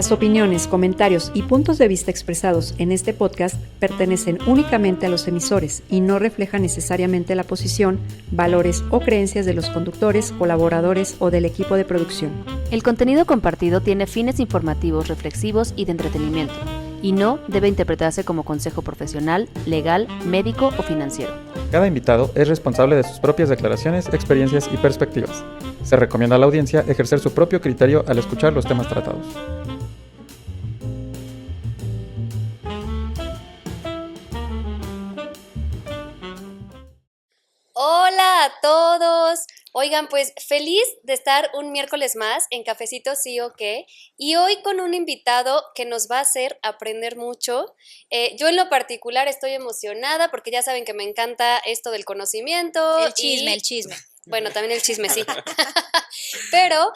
Las opiniones, comentarios y puntos de vista expresados en este podcast pertenecen únicamente a los emisores y no reflejan necesariamente la posición, valores o creencias de los conductores, colaboradores o del equipo de producción. El contenido compartido tiene fines informativos, reflexivos y de entretenimiento, y no debe interpretarse como consejo profesional, legal, médico o financiero. Cada invitado es responsable de sus propias declaraciones, experiencias y perspectivas. Se recomienda a la audiencia ejercer su propio criterio al escuchar los temas tratados. Hola a todos. Oigan, pues feliz de estar un miércoles más en Cafecito Sí o Qué, y hoy con un invitado que nos va a hacer aprender mucho. Yo en lo particular estoy emocionada porque ya saben que me encanta esto del conocimiento. El chisme. Bueno, también el chisme, sí. Pero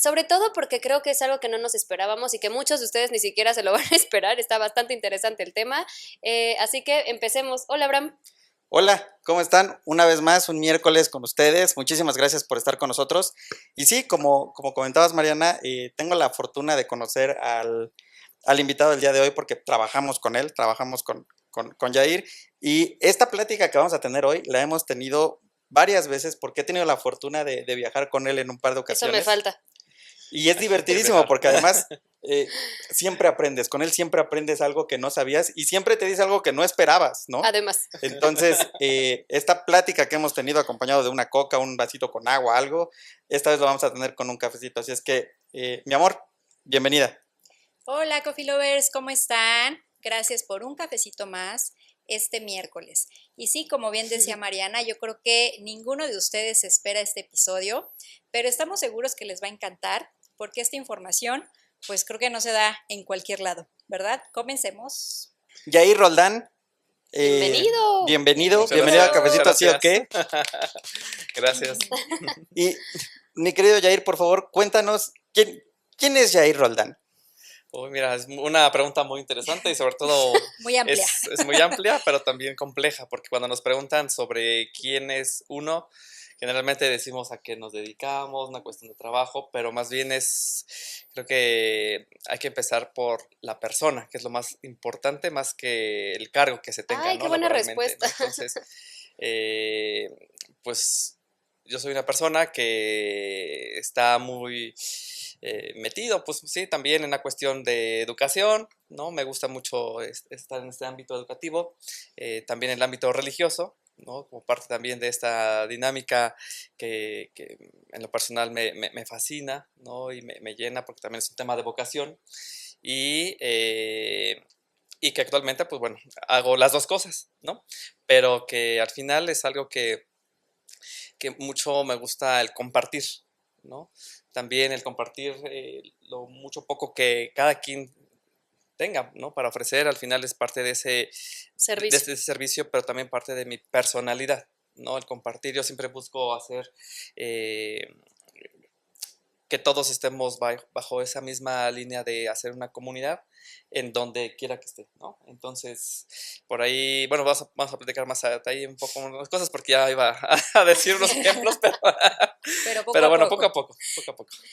sobre todo porque creo que es algo que no nos esperábamos y que muchos de ustedes ni siquiera se lo van a esperar. Está bastante interesante el tema. Así que empecemos. Hola, Abraham. Hola, ¿cómo están? Una vez más, un miércoles con ustedes. Muchísimas gracias por estar con nosotros. Y sí, como comentabas, Mariana, tengo la fortuna de conocer al invitado del día de hoy porque trabajamos con él, trabajamos con Yair. Y esta plática que vamos a tener hoy la hemos tenido varias veces porque he tenido la fortuna de viajar con él en un par de ocasiones. Eso me falta. Y es divertidísimo porque además siempre aprendes, con él siempre aprendes algo que no sabías y siempre te dice algo que no esperabas, ¿no? Además. Entonces, esta plática que hemos tenido acompañado de una coca, un vasito con agua, algo, esta vez lo vamos a tener con un cafecito. Así es que, mi amor, bienvenida. Hola, Coffee Lovers, ¿cómo están? Gracias por un cafecito más este miércoles. Y sí, como bien decía Mariana, yo creo que ninguno de ustedes espera este episodio, pero estamos seguros que les va a encantar porque esta información, pues creo que no se da en cualquier lado, ¿verdad? Comencemos. Yair Roldán. Bienvenido. Bienvenido a Cafecito Así o Qué. Gracias. Y mi querido Yair, por favor, cuéntanos, ¿quién es Yair Roldán? Uy, mira, es una pregunta muy interesante y sobre todo Muy amplia. Es muy amplia, pero también compleja, porque cuando nos preguntan sobre quién es uno, generalmente decimos a qué nos dedicamos, una cuestión de trabajo, pero más bien creo que hay que empezar por la persona, que es lo más importante, más que el cargo que se tenga. Ay, ¿no? qué buena Laboralmente, respuesta. ¿no? Entonces, pues yo soy una persona que está muy metido, pues sí, también en la cuestión de educación, ¿no? Me gusta mucho estar en este ámbito educativo, también en el ámbito religioso, ¿no? Como parte también de esta dinámica que en lo personal me fascina, ¿no? Y me llena porque también es un tema de vocación y que actualmente, pues bueno, hago las dos cosas, ¿no? Pero que al final es algo que mucho me gusta el compartir, ¿no? También el compartir lo mucho poco que cada quien tenga, ¿no? Para ofrecer, al final es parte de ese servicio, pero también parte de mi personalidad, ¿no? El compartir, yo siempre busco hacer que todos estemos bajo esa misma línea de hacer una comunidad en donde quiera que esté, ¿no? Entonces, por ahí, bueno, vamos a platicar más a detalle un poco unas cosas porque ya iba a decir unos ejemplos, pero bueno, poco a poco.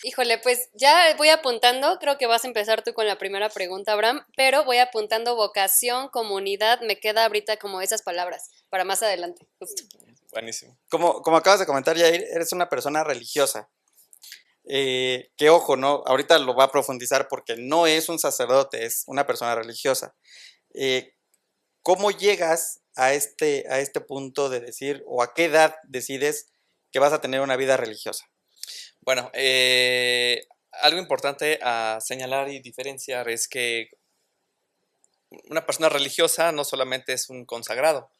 Híjole, pues ya voy apuntando, creo que vas a empezar tú con la primera pregunta, Abraham, pero voy apuntando vocación, comunidad, me queda ahorita como esas palabras para más adelante, justo. Buenísimo. Como acabas de comentar, Yair, eres una persona religiosa. Que ojo, ¿no? Ahorita lo va a profundizar porque no es un sacerdote, es una persona religiosa. ¿Cómo llegas a este punto de decir, o a qué edad decides que vas a tener una vida religiosa? Bueno, algo importante a señalar y diferenciar es que una persona religiosa no solamente es un consagrado,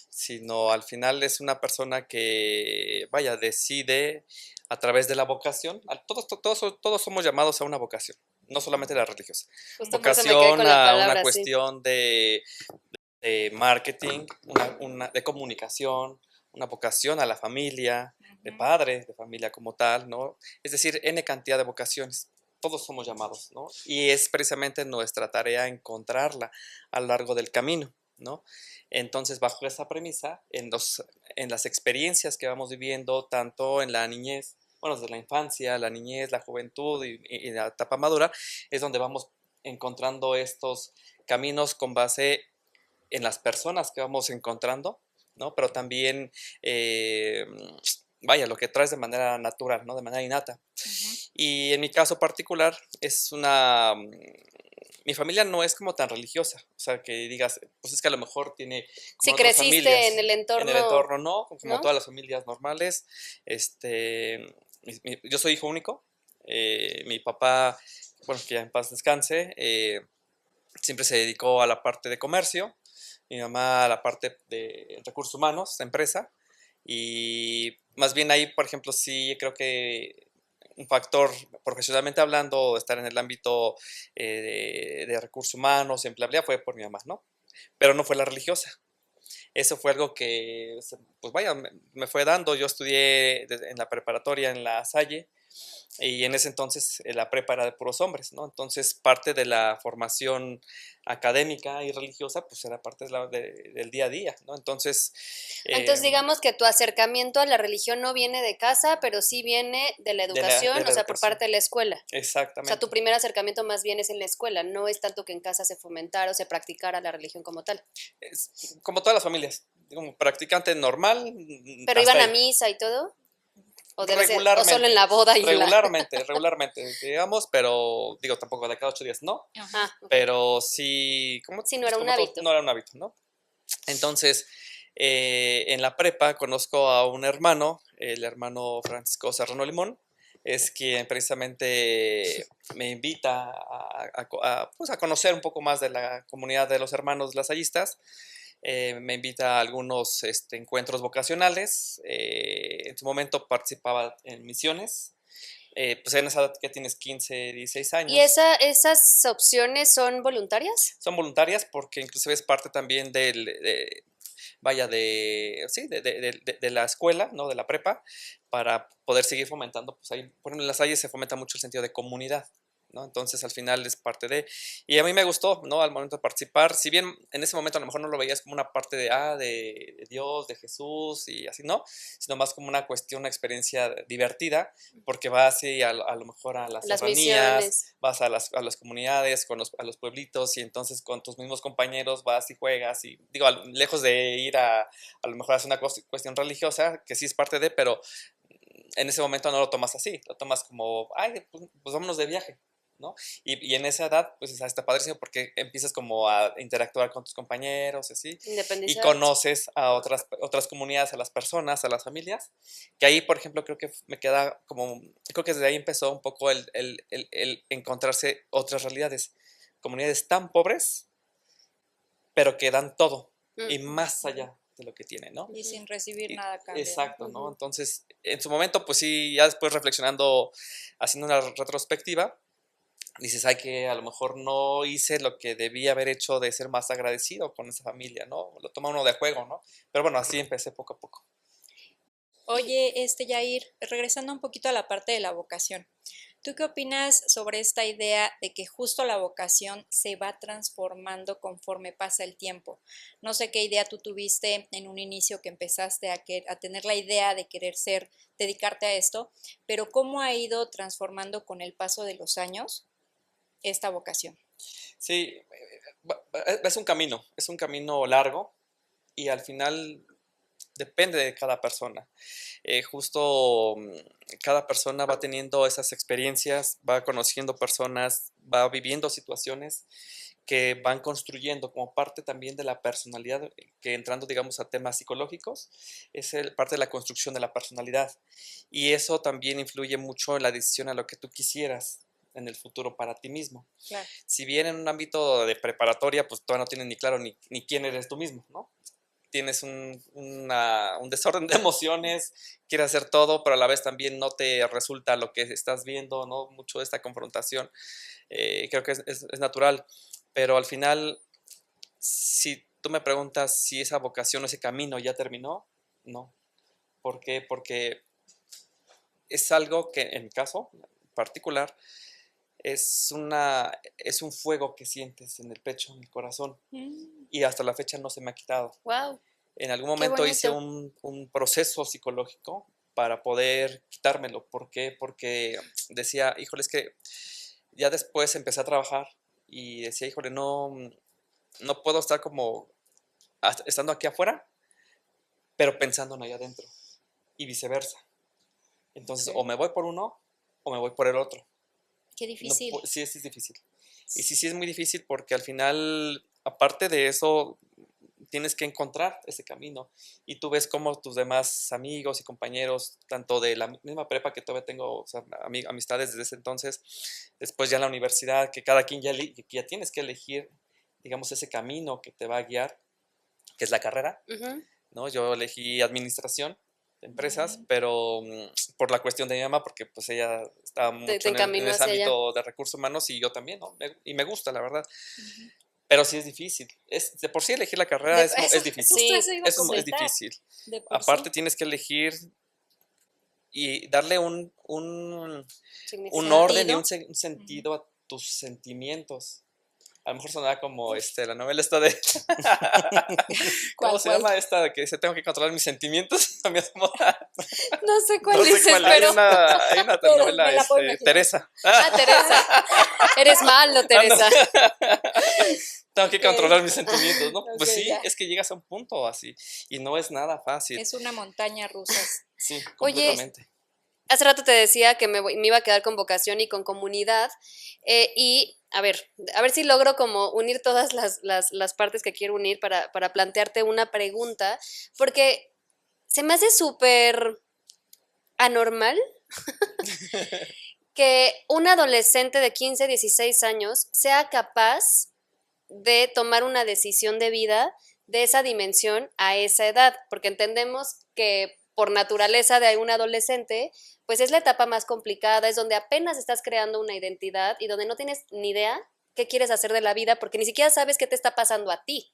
sino al final es una persona que, decide a través de la vocación. Todos somos llamados a una vocación, no solamente la religiosa. Justo por eso me quedé con la palabra, una sí. cuestión de marketing, de comunicación, una vocación a la familia, de padres, de familia como tal, ¿no? Es decir, N cantidad de vocaciones. Todos somos llamados, ¿no? Y es precisamente nuestra tarea encontrarla a lo largo del camino, ¿no? Entonces, bajo esa premisa, en las experiencias que vamos viviendo, tanto en la niñez bueno, desde la infancia, la niñez, la juventud y la etapa madura, es donde vamos encontrando estos caminos con base en las personas que vamos encontrando, ¿no? Pero también, vaya, lo que traes de manera natural, ¿no? De manera innata. Y en mi caso particular es mi familia no es como tan religiosa, o sea, que digas, pues es que a lo mejor tiene Si como otras creciste familias. en el En el entorno, entorno no, como ¿no? todas las familias normales. Yo soy hijo único. Mi papá, bueno, que ya en paz descanse, siempre se dedicó a la parte de comercio, mi mamá a la parte de recursos humanos, de empresa, y más bien ahí, por ejemplo, sí creo que un factor profesionalmente hablando, estar en el ámbito de recursos humanos, empleabilidad, fue por mi mamá, ¿no? Pero no fue la religiosa. Eso fue algo que, pues vaya, me fue dando. Yo estudié en la preparatoria en La Salle y en ese entonces la prepa era de puros hombres, ¿no? Entonces parte de la formación académica y religiosa pues era parte del día a día, ¿no? Entonces, Entonces, digamos que tu acercamiento a la religión no viene de casa, pero sí viene de la de educación, la o sea, por educación. parte de la escuela. O sea, Exactamente. tu primer acercamiento más bien es en la escuela, no es tanto que en casa se fomentara o se practicara la religión como tal. Es como todas las familias, como practicante normal, ¿Pero hasta iban a ahí. misa y todo? ¿O debe ser, o Regularmente. solo en la boda y en la...? Regularmente, digamos, pero digo, tampoco de cada 8 días, no. Ah, ok. Pero sí, Sí, no pues era un como todo, hábito. no era un hábito, ¿no? Entonces, en la prepa conozco a un hermano, el hermano Francisco Serrano Limón, es quien precisamente me invita pues a conocer un poco más de la comunidad de los hermanos lasallistas. Me invita a algunos encuentros vocacionales. En su momento participaba en misiones. Pues en esa edad que tienes 15, 16 años. ¿Y esas opciones son voluntarias? Son voluntarias porque inclusive es parte también vaya, sí, de la escuela, ¿no? De la prepa, para poder seguir fomentando, pues ahí, por ejemplo, en las Salle se fomenta mucho el sentido de comunidad, ¿no? Entonces al final es parte de, y a mí me gustó, ¿no? Al momento de participar, si bien en ese momento a lo mejor no lo veías como una parte de Dios, de Jesús y así, ¿no? Sino más como una cuestión, una experiencia divertida, porque vas así a lo mejor a las Las serranías, misiones. vas a las comunidades, a los pueblitos y entonces con tus mismos compañeros vas y juegas y digo, lejos de ir a lo mejor hacer una cuestión religiosa, que sí es parte de, pero en ese momento no lo tomas así, lo tomas como, ay, pues vámonos de viaje, ¿no? Y en esa edad, pues está padrísimo porque empiezas como a interactuar con tus compañeros, así, y Independizarte. conoces a otras comunidades, a las personas, a las familias, que ahí, por ejemplo, creo que me queda como, creo que desde ahí empezó un poco el encontrarse otras realidades, comunidades tan pobres, pero que dan todo y más allá de lo que tienen, ¿no? Y sin recibir nada a cambio. Exacto, ¿no? Entonces, en su momento, pues sí, ya después reflexionando, haciendo una retrospectiva, dices, ay, que a lo mejor no hice lo que debía haber hecho de ser más agradecido con esa familia, ¿no? Lo toma uno de juego, ¿no? Pero bueno, así empecé poco a poco. Oye, Yair, regresando un poquito a la parte de la vocación, ¿tú qué opinas sobre esta idea de que justo la vocación se va transformando conforme pasa el tiempo? No sé qué idea tú tuviste en un inicio que empezaste a tener la idea de querer dedicarte a esto, pero ¿cómo ha ido transformando con el paso de los años esta vocación? Sí, es un camino largo y al final depende de cada persona. Justo cada persona va teniendo esas experiencias, va conociendo personas, va viviendo situaciones que van construyendo como parte también de la personalidad, que entrando, digamos, a temas psicológicos, es parte de la construcción de la personalidad. Y eso también influye mucho en la decisión a lo que tú quisieras en el futuro para ti mismo. Claro. Si bien en un ámbito de preparatoria, pues todavía no tienes ni claro ni quién eres tú mismo, ¿no? Tienes un desorden de emociones, quieres hacer todo, pero a la vez también no te resulta lo que estás viendo, ¿no? Mucho de esta confrontación, creo que es natural, pero al final, si tú me preguntas si esa vocación o ese camino ya terminó, no. ¿Por qué? Porque es algo que en mi caso particular es un fuego que sientes en el pecho, en el corazón, y hasta la fecha no se me ha quitado. Wow. En algún Qué momento hice bonito. un proceso psicológico para poder quitármelo. ¿Por qué? Porque decía, híjole, es que ya después empecé a trabajar y decía, híjole, no puedo estar como estando aquí afuera, pero pensando en allá adentro y viceversa. Entonces, o me voy por uno o me voy por el otro. Qué difícil. Sí, es difícil. Y sí es muy difícil porque al final, aparte de eso, tienes que encontrar ese camino. Y tú ves cómo tus demás amigos y compañeros, tanto de la misma prepa que todavía tengo, o sea, amistades desde ese entonces, después ya en la universidad, que cada quien que ya tienes que elegir, digamos, ese camino que te va a guiar, que es la carrera, Ujú. ¿no? Yo elegí administración de empresas, pero por la cuestión de mi mamá, porque pues ella estaba mucho en encaminó ese hacia allá. ámbito de recursos humanos y yo también, ¿no? Y me gusta, la verdad. Pero sí es difícil. De por sí elegir la carrera es difícil. Justo eso iba a Es comentar. difícil. De por Aparte sí. tienes que elegir y darle un Significado. orden y Sentido. un sentido a tus sentimientos. A lo mejor sonaba como la novela esta de... ¿Cómo ¿Cuál, se cuál? llama esta de que dice tengo que controlar mis sentimientos? A mí es como- No sé cuál no sé dices, cuál, pero... hay una Pero novela, me la puedo imaginar. Teresa. Ah, Teresa. Eres malo, Teresa. Tengo que Ok. controlar mis sentimientos, ¿no? Pues Ok, sí, ya. es que llegas a un punto así y no es nada fácil. Es una montaña rusa. Sí, Oye, completamente. hace rato te decía que me iba a quedar con vocación y con comunidad. Y a ver si logro como unir todas las partes que quiero unir para plantearte una pregunta, porque se me hace súper anormal que un adolescente de 15, 16 años sea capaz de tomar una decisión de vida de esa dimensión a esa edad, porque entendemos que por naturaleza de un adolescente, pues es la etapa más complicada, es donde apenas estás creando una identidad y donde no tienes ni idea qué quieres hacer de la vida, porque ni siquiera sabes qué te está pasando a ti.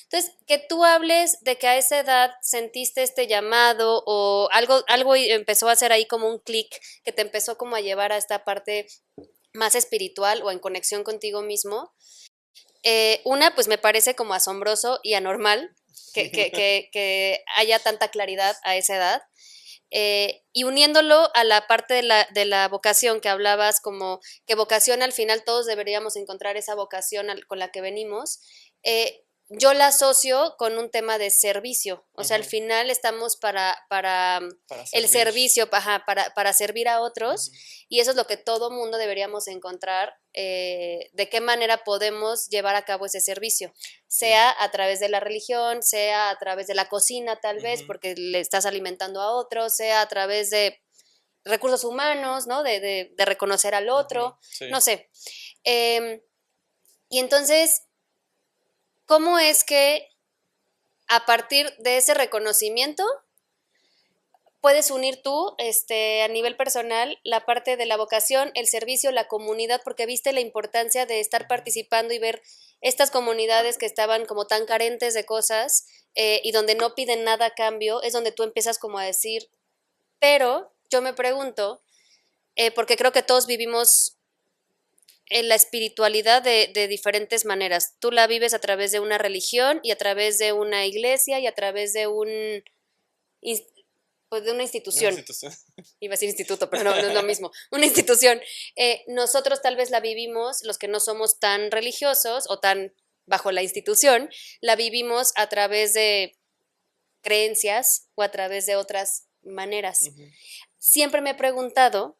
Entonces, que tú hables de que a esa edad sentiste este llamado o algo empezó a hacer ahí como un clic que te empezó como a llevar a esta parte más espiritual o en conexión contigo mismo. Una, pues me parece como asombroso y anormal que haya tanta claridad a esa edad. Y uniéndolo a la parte de la vocación que hablabas, como que vocación al final todos deberíamos encontrar esa vocación con la que venimos, yo la asocio con un tema de servicio. O sea, al final estamos para el servicio, para servir a otros, y eso es lo que todo mundo deberíamos encontrar, de qué manera podemos llevar a cabo ese servicio, sea a través de la religión, sea a través de la cocina tal vez, porque le estás alimentando a otros, sea a través de recursos humanos, ¿no? De reconocer al otro, Sí. no sé. Y entonces, ¿cómo es que a partir de ese reconocimiento puedes unir tú, a nivel personal, la parte de la vocación, el servicio, la comunidad, porque viste la importancia de estar participando y ver estas comunidades que estaban como tan carentes de cosas, y donde no piden nada a cambio, es donde tú empiezas como a decir, pero yo me pregunto, porque creo que todos vivimos en la espiritualidad de diferentes maneras. Tú la vives a través de una religión y a través de una iglesia y a través de pues de una institución. Iba a decir instituto, pero no es lo mismo. Una institución. Nosotros tal vez la vivimos, los que no somos tan religiosos o tan bajo la institución, la vivimos a través de creencias o a través de otras maneras. Siempre me he preguntado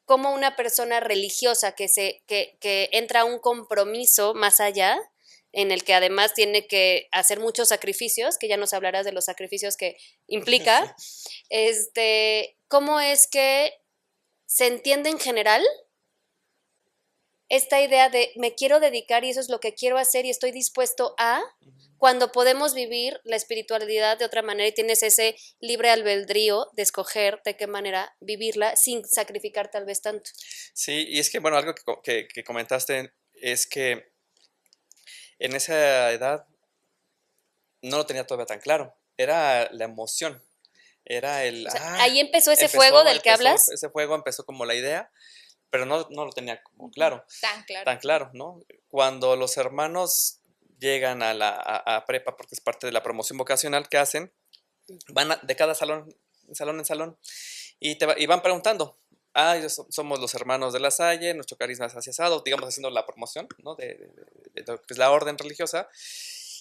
cómo una persona religiosa que entra a un compromiso más allá, en el que además tiene que hacer muchos sacrificios, que ya nos hablarás de los sacrificios que implica, ¿cómo es que se entiende en general esta idea de me quiero dedicar y eso es lo que quiero hacer y estoy dispuesto a, cuando podemos vivir la espiritualidad de otra manera y tienes ese libre albedrío de escoger de qué manera vivirla sin sacrificar tal vez tanto? Sí, y es que, bueno, algo que comentaste es que en esa edad no lo tenía todavía tan claro. Era la emoción. Era el... O sea, ahí empezó ese fuego del que hablas. Ese fuego empezó como la idea, pero no lo tenía como claro. Tan claro. Tan claro, ¿no? Cuando los hermanos llegan a prepa, porque es parte de la promoción vocacional que hacen, de cada salón salón en salón, y van preguntando. Somos los hermanos de La Salle, nuestro carisma es asesado, digamos, haciendo la promoción, ¿no? de lo que es la orden religiosa.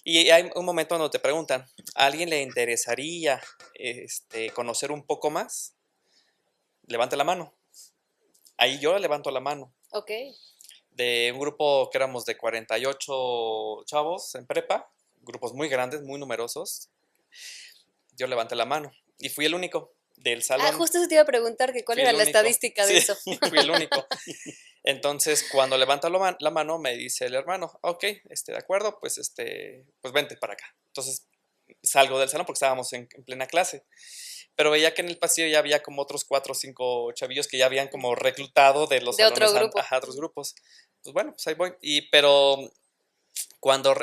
Y hay un momento donde te preguntan, ¿a alguien le interesaría conocer un poco más? Levante la mano. Ahí yo levanto la mano. Ok. De un grupo que éramos de 48 chavos en prepa, grupos muy grandes, muy numerosos, yo levanté la mano y fui el único del salón. Justo eso te iba a preguntar, que cuál Fui era el la único. estadística de Sí, eso. fui el único. Entonces, cuando levanta la mano, me dice el hermano, ok, de acuerdo, pues vente para acá. Entonces, salgo del salón porque estábamos en plena clase. Pero veía que en el pasillo ya había como otros 4 o 5 chavillos que ya habían como reclutado de los De otro salones grupo. otros grupos. Pues bueno, pues ahí voy. Pero cuando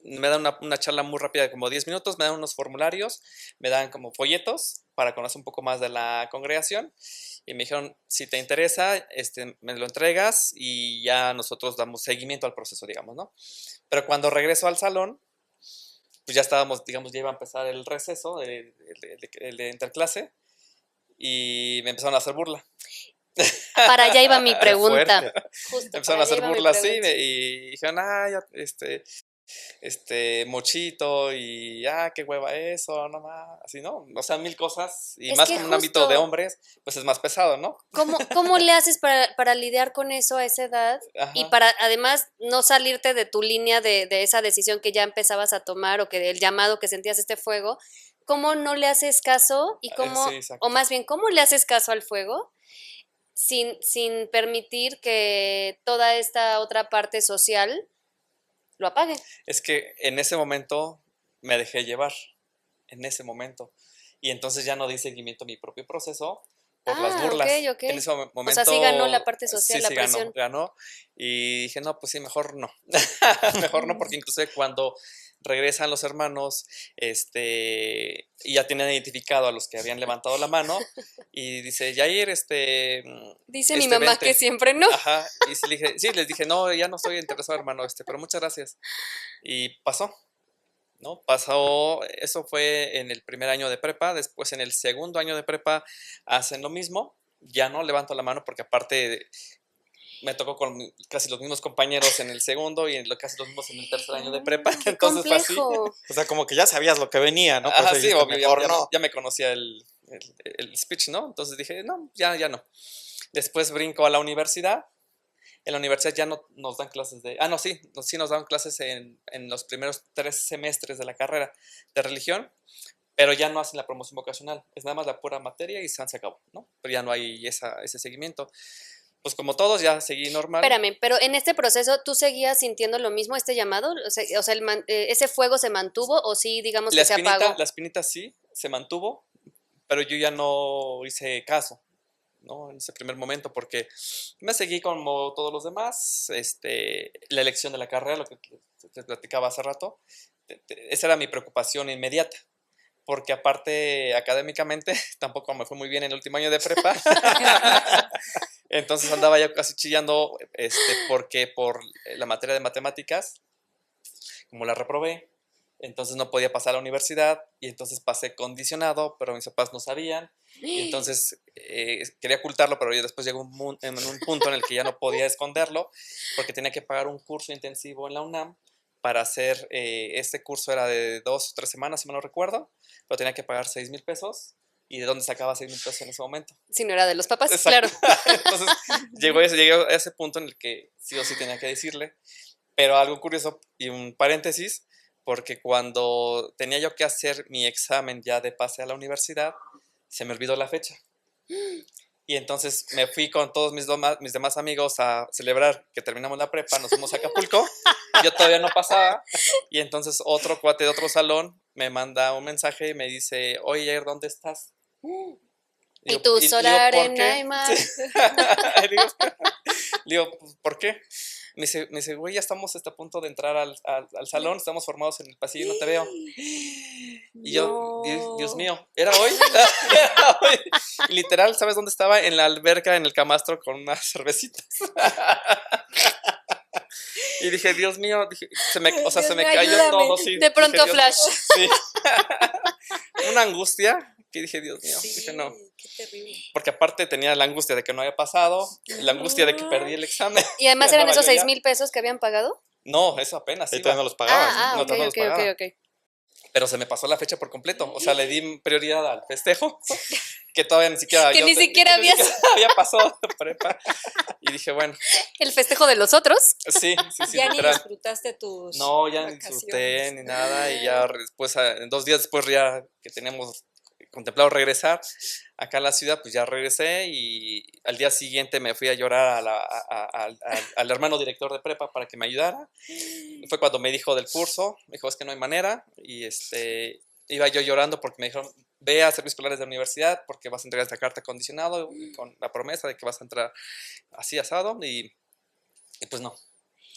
me dan una charla muy rápida de como 10 minutos, me dan unos formularios, me dan como folletos para conocer un poco más de la congregación y me dijeron, si te interesa, me lo entregas y ya nosotros damos seguimiento al proceso, digamos, ¿no? Pero cuando regreso al salón, pues ya estábamos, digamos, ya iba a empezar el receso, el de interclase, y me empezaron a hacer burla. Para allá iba mi pregunta. Fuerte. Justo, Empezaron a para allá hacer iba mi burlas, sí, pregunta. y dijeron, mochito, y qué hueva eso, no más, así, ¿no? O sea, mil cosas, y Es más que como un ámbito de justo- hombres, pues es más pesado, ¿no? ¿Cómo le haces para lidiar con eso a esa edad? Y Ajá. para además no salirte de tu línea de esa decisión que ya empezabas a tomar o que el llamado que sentías este fuego, ¿cómo no le haces caso? Y Sí, exacto. o más bien, ¿cómo le haces caso al fuego sin permitir que toda esta otra parte social lo apague? Es que en ese momento me dejé llevar, en ese momento. Y entonces ya no di seguimiento a mi propio proceso por las burlas. Ok. En ese momento. O sea, sí ganó la parte social, Sí, la sí, presión. ganó. Y dije, no, pues sí, mejor no. Mejor no, porque incluso cuando regresan los hermanos, y ya tenían identificado a los que habían levantado la mano, y dice, Yair, Dice mi mamá vente. que siempre no. Ajá, y les dije, no, ya no estoy interesado, hermano, pero muchas gracias. Y pasó, ¿no? Pasó, eso fue en el primer año de prepa, después en el segundo año de prepa hacen lo mismo, ya no levanto la mano porque aparte me tocó con casi los mismos compañeros en el segundo y casi los mismos en el tercer año de prepa, Qué entonces fue así. complejo. O sea, como que ya sabías lo que venía, ¿no? Por Ajá, eso sí, dijiste, obvio, mejor no. ya me conocía el speech, ¿no? Entonces dije, no, ya no. Después brinco a la universidad. En la universidad ya no nos dan clases sí nos dan clases en los primeros 3 semestres de la carrera de religión, pero ya no hacen la promoción vocacional, es nada más la pura materia y se acabó, ¿no? Pero ya no hay ese seguimiento. Pues como todos, ya seguí normal. Espérame, pero en este proceso, ¿tú seguías sintiendo lo mismo, este llamado? O sea, ¿ese fuego se mantuvo o sí, digamos que se apagó? La espinita sí, se mantuvo, pero yo ya no hice caso, ¿no? En ese primer momento, porque me seguí como todos los demás, la elección de la carrera, lo que te platicaba hace rato, esa era mi preocupación inmediata, porque aparte académicamente tampoco me fue muy bien en el último año de prepa, entonces andaba ya casi chillando, porque por la materia de matemáticas, como la reprobé, entonces no podía pasar a la universidad y entonces pasé condicionado, pero mis papás no sabían. Y entonces quería ocultarlo, pero yo después llegó en un punto en el que ya no podía esconderlo porque tenía que pagar un curso intensivo en la UNAM para hacer, este curso era de 2 o 3 semanas, si mal no recuerdo, pero tenía que pagar 6,000 pesos. ¿Y de dónde sacaba 6,000 pesos en ese momento? Si no era de los papás, Exacto. claro. Entonces llegué a ese punto en el que sí o sí tenía que decirle. Pero algo curioso y un paréntesis, porque cuando tenía yo que hacer mi examen ya de pase a la universidad, se me olvidó la fecha. Y entonces me fui con todos mis demás amigos a celebrar que terminamos la prepa, nos fuimos a Acapulco, yo todavía no pasaba, y entonces otro cuate de otro salón me manda un mensaje y me dice, oye, Jair, ¿dónde estás? Y tú, solar ¿por en qué? Aymar. Sí. Digo, pues, ¿por qué? Me dice, güey, ya estamos a punto de entrar al salón, estamos formados en el pasillo y no te veo. Y yo, Dios mío, ¿era hoy? Era hoy. Y literal, ¿sabes dónde estaba? En la alberca, en el camastro, con unas cervecitas. Y dije, Dios mío, se me Dios cayó mío, ayúdame. todo. Sí, De pronto dije, flash. Sí. Una angustia que dije, Dios mío, Sí, dije no. qué terrible. Porque aparte tenía la angustia de que no había pasado, la angustia de que perdí el examen. Y además eran Andaba esos yo ya. 6,000 pesos que habían pagado. No, eso apenas Ahí iba. todavía no los pagabas. no, Ok, todavía no los ok, ok, pagaba. ok. Pero se me pasó la fecha por completo. O sea, le di prioridad al festejo, que todavía ni siquiera... Que ni siquiera ni siquiera había pasado de prepa. Y dije, bueno, El festejo de los otros. sí, Ya ni literal. disfrutaste tus No, ya ni vacaciones. disfruté ni nada. Y ya después, 2 días después ya que teníamos contemplado regresar acá a la ciudad, pues ya regresé y al día siguiente me fui a llorar al hermano director de prepa para que me ayudara. Fue cuando me dijo del curso, me dijo, es que no hay manera. Y iba yo llorando porque me dijeron, ve a servicios escolares de la universidad porque vas a entregar esta carta condicionado con la promesa de que vas a entrar así asado y pues no.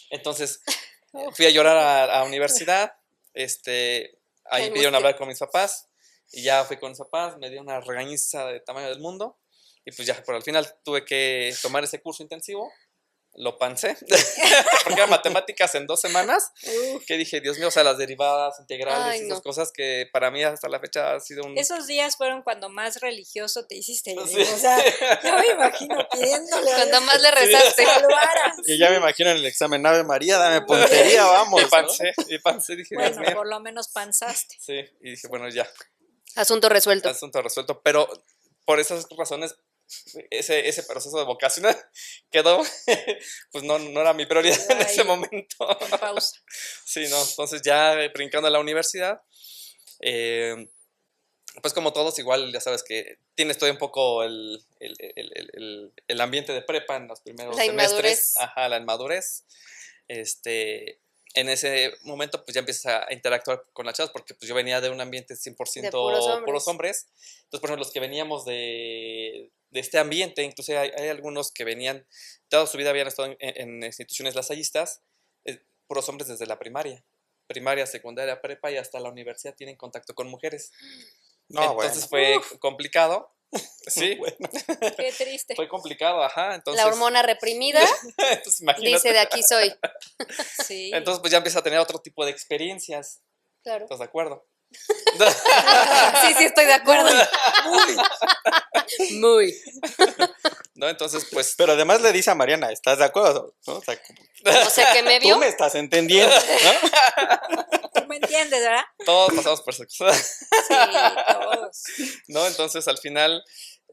Entonces fui a llorar a universidad, ahí pidieron hablar con mis papás y ya fui con mis papás, me dio una regañiza de tamaño del mundo y pues ya, pero al final tuve que tomar ese curso intensivo, lo pancé, porque eran matemáticas en 2 semanas, que dije, Dios mío, o sea, las derivadas, integrales, Ay, esas no. cosas que para mí hasta la fecha ha sido un... Esos días fueron cuando más religioso te hiciste, yo Sí. digo, o sea, yo me imagino pidiéndole a Cuando Dios más le que rezaste. te salvara. Y ya me imagino en el examen, Ave María, dame puntería, vamos. Y ¿no? pancé, dije, Dios Bueno, mío. por lo menos panzaste. Sí, y dije, bueno, ya, Asunto resuelto. asunto resuelto, pero por esas razones ese proceso de vocacional quedó, pues no era mi prioridad en Ahí. ese momento. En pausa. Sí, no, entonces ya brincando a la universidad, pues como todos igual, ya sabes que tienes todavía un poco el ambiente de prepa en los primeros La semestres. inmadurez. Ajá, la inmadurez. En ese momento pues ya empiezas a interactuar con las chavas porque pues yo venía de un ambiente 100% De puros hombres. puros hombres. Entonces, por ejemplo, los que veníamos de este ambiente, incluso hay algunos que venían, toda su vida habían estado en instituciones lasallistas, puros hombres desde la primaria, secundaria, prepa y hasta la universidad tienen contacto con mujeres. No, Entonces bueno. fue complicado. Sí, Qué triste. fue complicado, ajá. Entonces, La hormona reprimida entonces, imagínate. dice de aquí soy. Sí. Entonces, pues ya empieza a tener otro tipo de experiencias. Claro. ¿Estás de acuerdo? Sí, estoy de acuerdo. Muy. ¿No? Entonces, pues, Pero además le dice a Mariana, ¿estás de acuerdo? ¿No? O sea, O sea, que me tú vio. me estás entendiendo, ¿no? Tú me entiendes, ¿verdad? todos pasamos por esas cosas. Sí, todos. ¿No? Entonces, al final...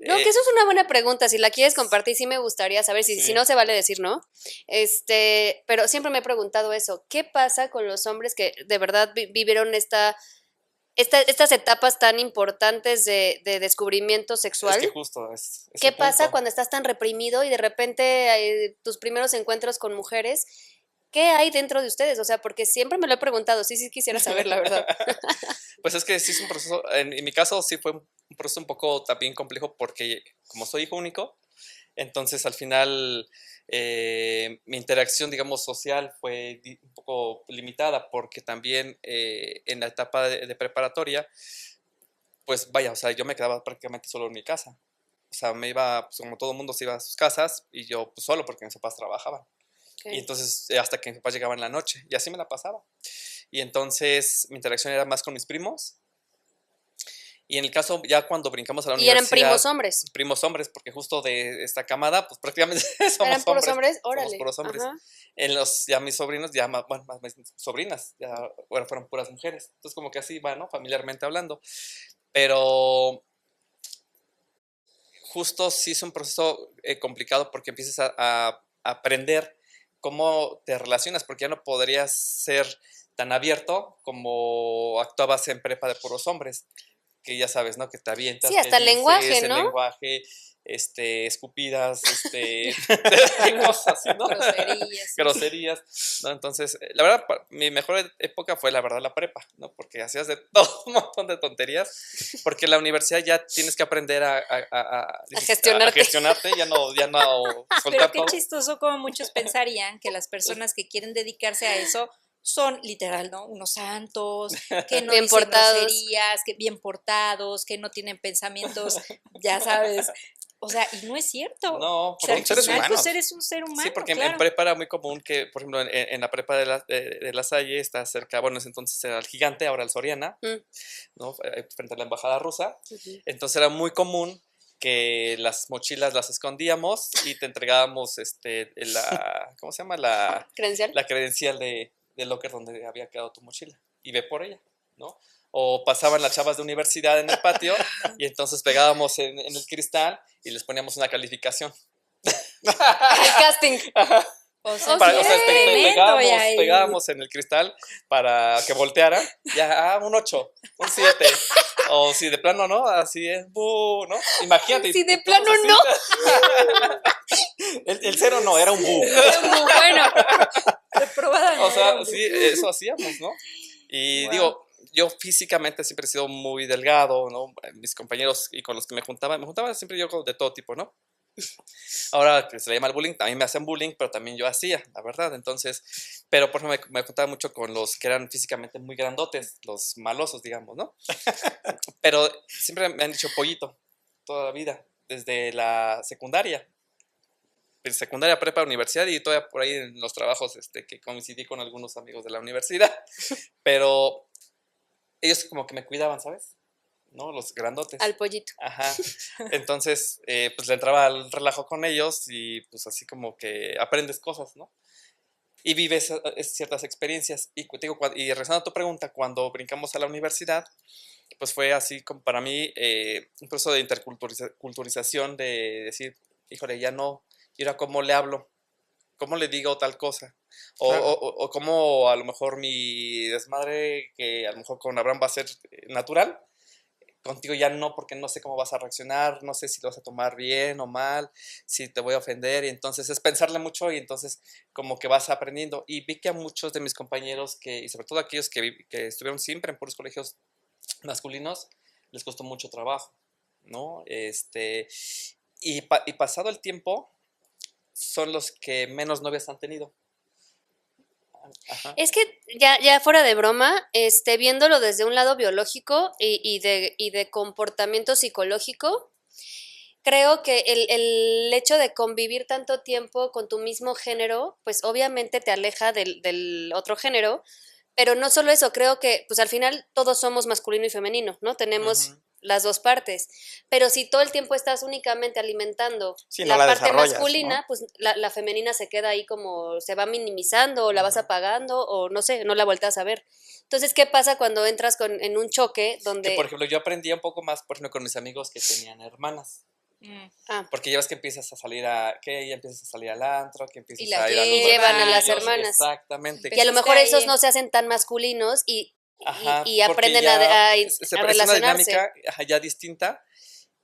No, que eso es una buena pregunta. Si la quieres compartir, sí me gustaría saber. Si, Sí. si no, se vale decir no. Pero siempre me he preguntado eso. ¿Qué pasa con los hombres que de verdad vivieron estas etapas tan importantes de descubrimiento sexual? Es que justo es ese ¿Qué pasa punto. cuando estás tan reprimido y de repente tus primeros encuentros con mujeres? ¿Qué hay dentro de ustedes? O sea, porque siempre me lo he preguntado. Sí quisiera saber, la verdad. Pues es que sí es un proceso, en mi caso sí fue un proceso un poco también complejo porque como soy hijo único, entonces al final mi interacción, digamos, social fue un poco limitada porque también en la etapa de preparatoria, pues vaya, o sea, yo me quedaba prácticamente solo en mi casa. O sea, me iba, pues, como todo el mundo se iba a sus casas y yo pues solo porque mis papás trabajaban. Ok. Y entonces hasta que mis papás llegaban en la noche y así me la pasaba. Y entonces mi interacción era más con mis primos. Y en el caso ya cuando brincamos a la Y eran universidad... primos hombres. Primos hombres, porque justo de esta camada, pues prácticamente somos ¿Eran puros hombres? Somos Órale. puros hombres. Ajá. Ya mis sobrinos, ya bueno, más mis sobrinas, ya bueno, fueron puras mujeres. Entonces como que así va, ¿no? Familiarmente hablando. Pero justo sí es un proceso complicado porque empiezas a aprender cómo te relacionas, porque ya no podrías ser tan abierto como actuabas en prepa de puros hombres, que ya sabes, ¿no? Que te avientas. Sí, que hasta el dices, lenguaje, el ¿no? lenguaje, escupidas, cosas así, ¿no? Groserías. Groserías, ¿no? Entonces, la verdad, mi mejor época fue, la verdad, la prepa, ¿no? Porque hacías de todo un montón de tonterías, porque en la universidad ya tienes que aprender a gestionarte, ya no Pero soltar qué todo. chistoso como muchos pensarían que las personas que quieren dedicarse a eso son literal, ¿no? Unos santos, que no Bien dicen portados. groserías, que bien portados, que no tienen pensamientos, ya sabes, O sea, y no es cierto. No, O sea, son seres al final, humanos. pues eres un ser humano, Sí, porque claro. en prepa era muy común que, por ejemplo, en la prepa de La Salle está cerca, bueno, ese entonces era el Gigante, ahora el Soriana, ¿no? Frente a la embajada rusa. Ujú. Entonces era muy común que las mochilas las escondíamos y te entregábamos ¿cómo se llama? ¿Credencial? La credencial del locker donde había quedado tu mochila y ve por ella, ¿no? O pasaban las chavas de universidad en el patio y entonces pegábamos en el cristal y les poníamos una calificación. El casting. O sea, Para- sí, es tremendo, ya, y- Pegábamos en el cristal para que volteara. Ya, un 8, un 7. O si de plano no, así es, ¡bu! ¿No? Imagínate. Si de y todos plano El 0 no, era un bu. Muy bueno. reprobada. O sea, no, sí, eso hacíamos, ¿no? Y Wow. digo, yo físicamente siempre he sido muy delgado, ¿no? Mis compañeros y con los que me juntaba siempre yo de todo tipo, ¿no? Ahora que se le llama el bullying, también me hacen bullying, pero también yo hacía, la verdad. Entonces, pero por ejemplo, me juntaba mucho con los que eran físicamente muy grandotes, los malosos, digamos, ¿no? Pero siempre me han dicho pollito toda la vida, desde la secundaria. De secundaria, prepa, universidad y todavía por ahí en los trabajos que coincidí con algunos amigos de la universidad. Pero ellos como que me cuidaban, ¿sabes? ¿No? Los grandotes. Al pollito. Ajá. Entonces, pues le entraba al relajo con ellos y pues así como que aprendes cosas, ¿no? Y vives ciertas experiencias. Y te digo, y regresando a tu pregunta, cuando brincamos a la universidad, pues fue así como para mí un proceso de interculturización, de decir, híjole, ya no, ¿y ahora cómo le hablo? ¿Cómo le digo tal cosa? Claro. O cómo a lo mejor mi desmadre, que a lo mejor con Abraham va a ser natural, contigo ya no, porque no sé cómo vas a reaccionar, no sé si lo vas a tomar bien o mal, si te voy a ofender, y entonces es pensarle mucho y entonces como que vas aprendiendo. Y vi que a muchos de mis compañeros, y sobre todo aquellos que estuvieron siempre en puros colegios masculinos, les costó mucho trabajo, ¿no? Y pasado el tiempo, son los que menos novias han tenido. Ajá. Es que ya fuera de broma, viéndolo desde un lado biológico y de comportamiento psicológico, creo que el hecho de convivir tanto tiempo con tu mismo género, pues obviamente te aleja del otro género, pero no solo eso, creo que pues al final todos somos masculino y femenino, ¿no? Tenemos Ujú. las dos partes, pero si todo el tiempo estás únicamente alimentando Sí, no la la parte desarrollas, masculina, ¿no? pues la femenina se queda ahí como se va minimizando o la vas Ujú. apagando o no sé, no la volteas a ver. Entonces, ¿qué pasa cuando entras en un choque Que donde... por ejemplo yo aprendí un poco más, por ejemplo, con mis amigos que tenían hermanas. Ah, Porque ya ves que empiezas a salir ya empiezas a salir al antro, que empiezas las a ir a los llevan a las barecillos, hermanas. exactamente. y a lo Empezaste mejor esos ahí. no se hacen tan masculinos Ajá, y porque aprenden ya a se a presta una relacionarse. dinámica ya distinta.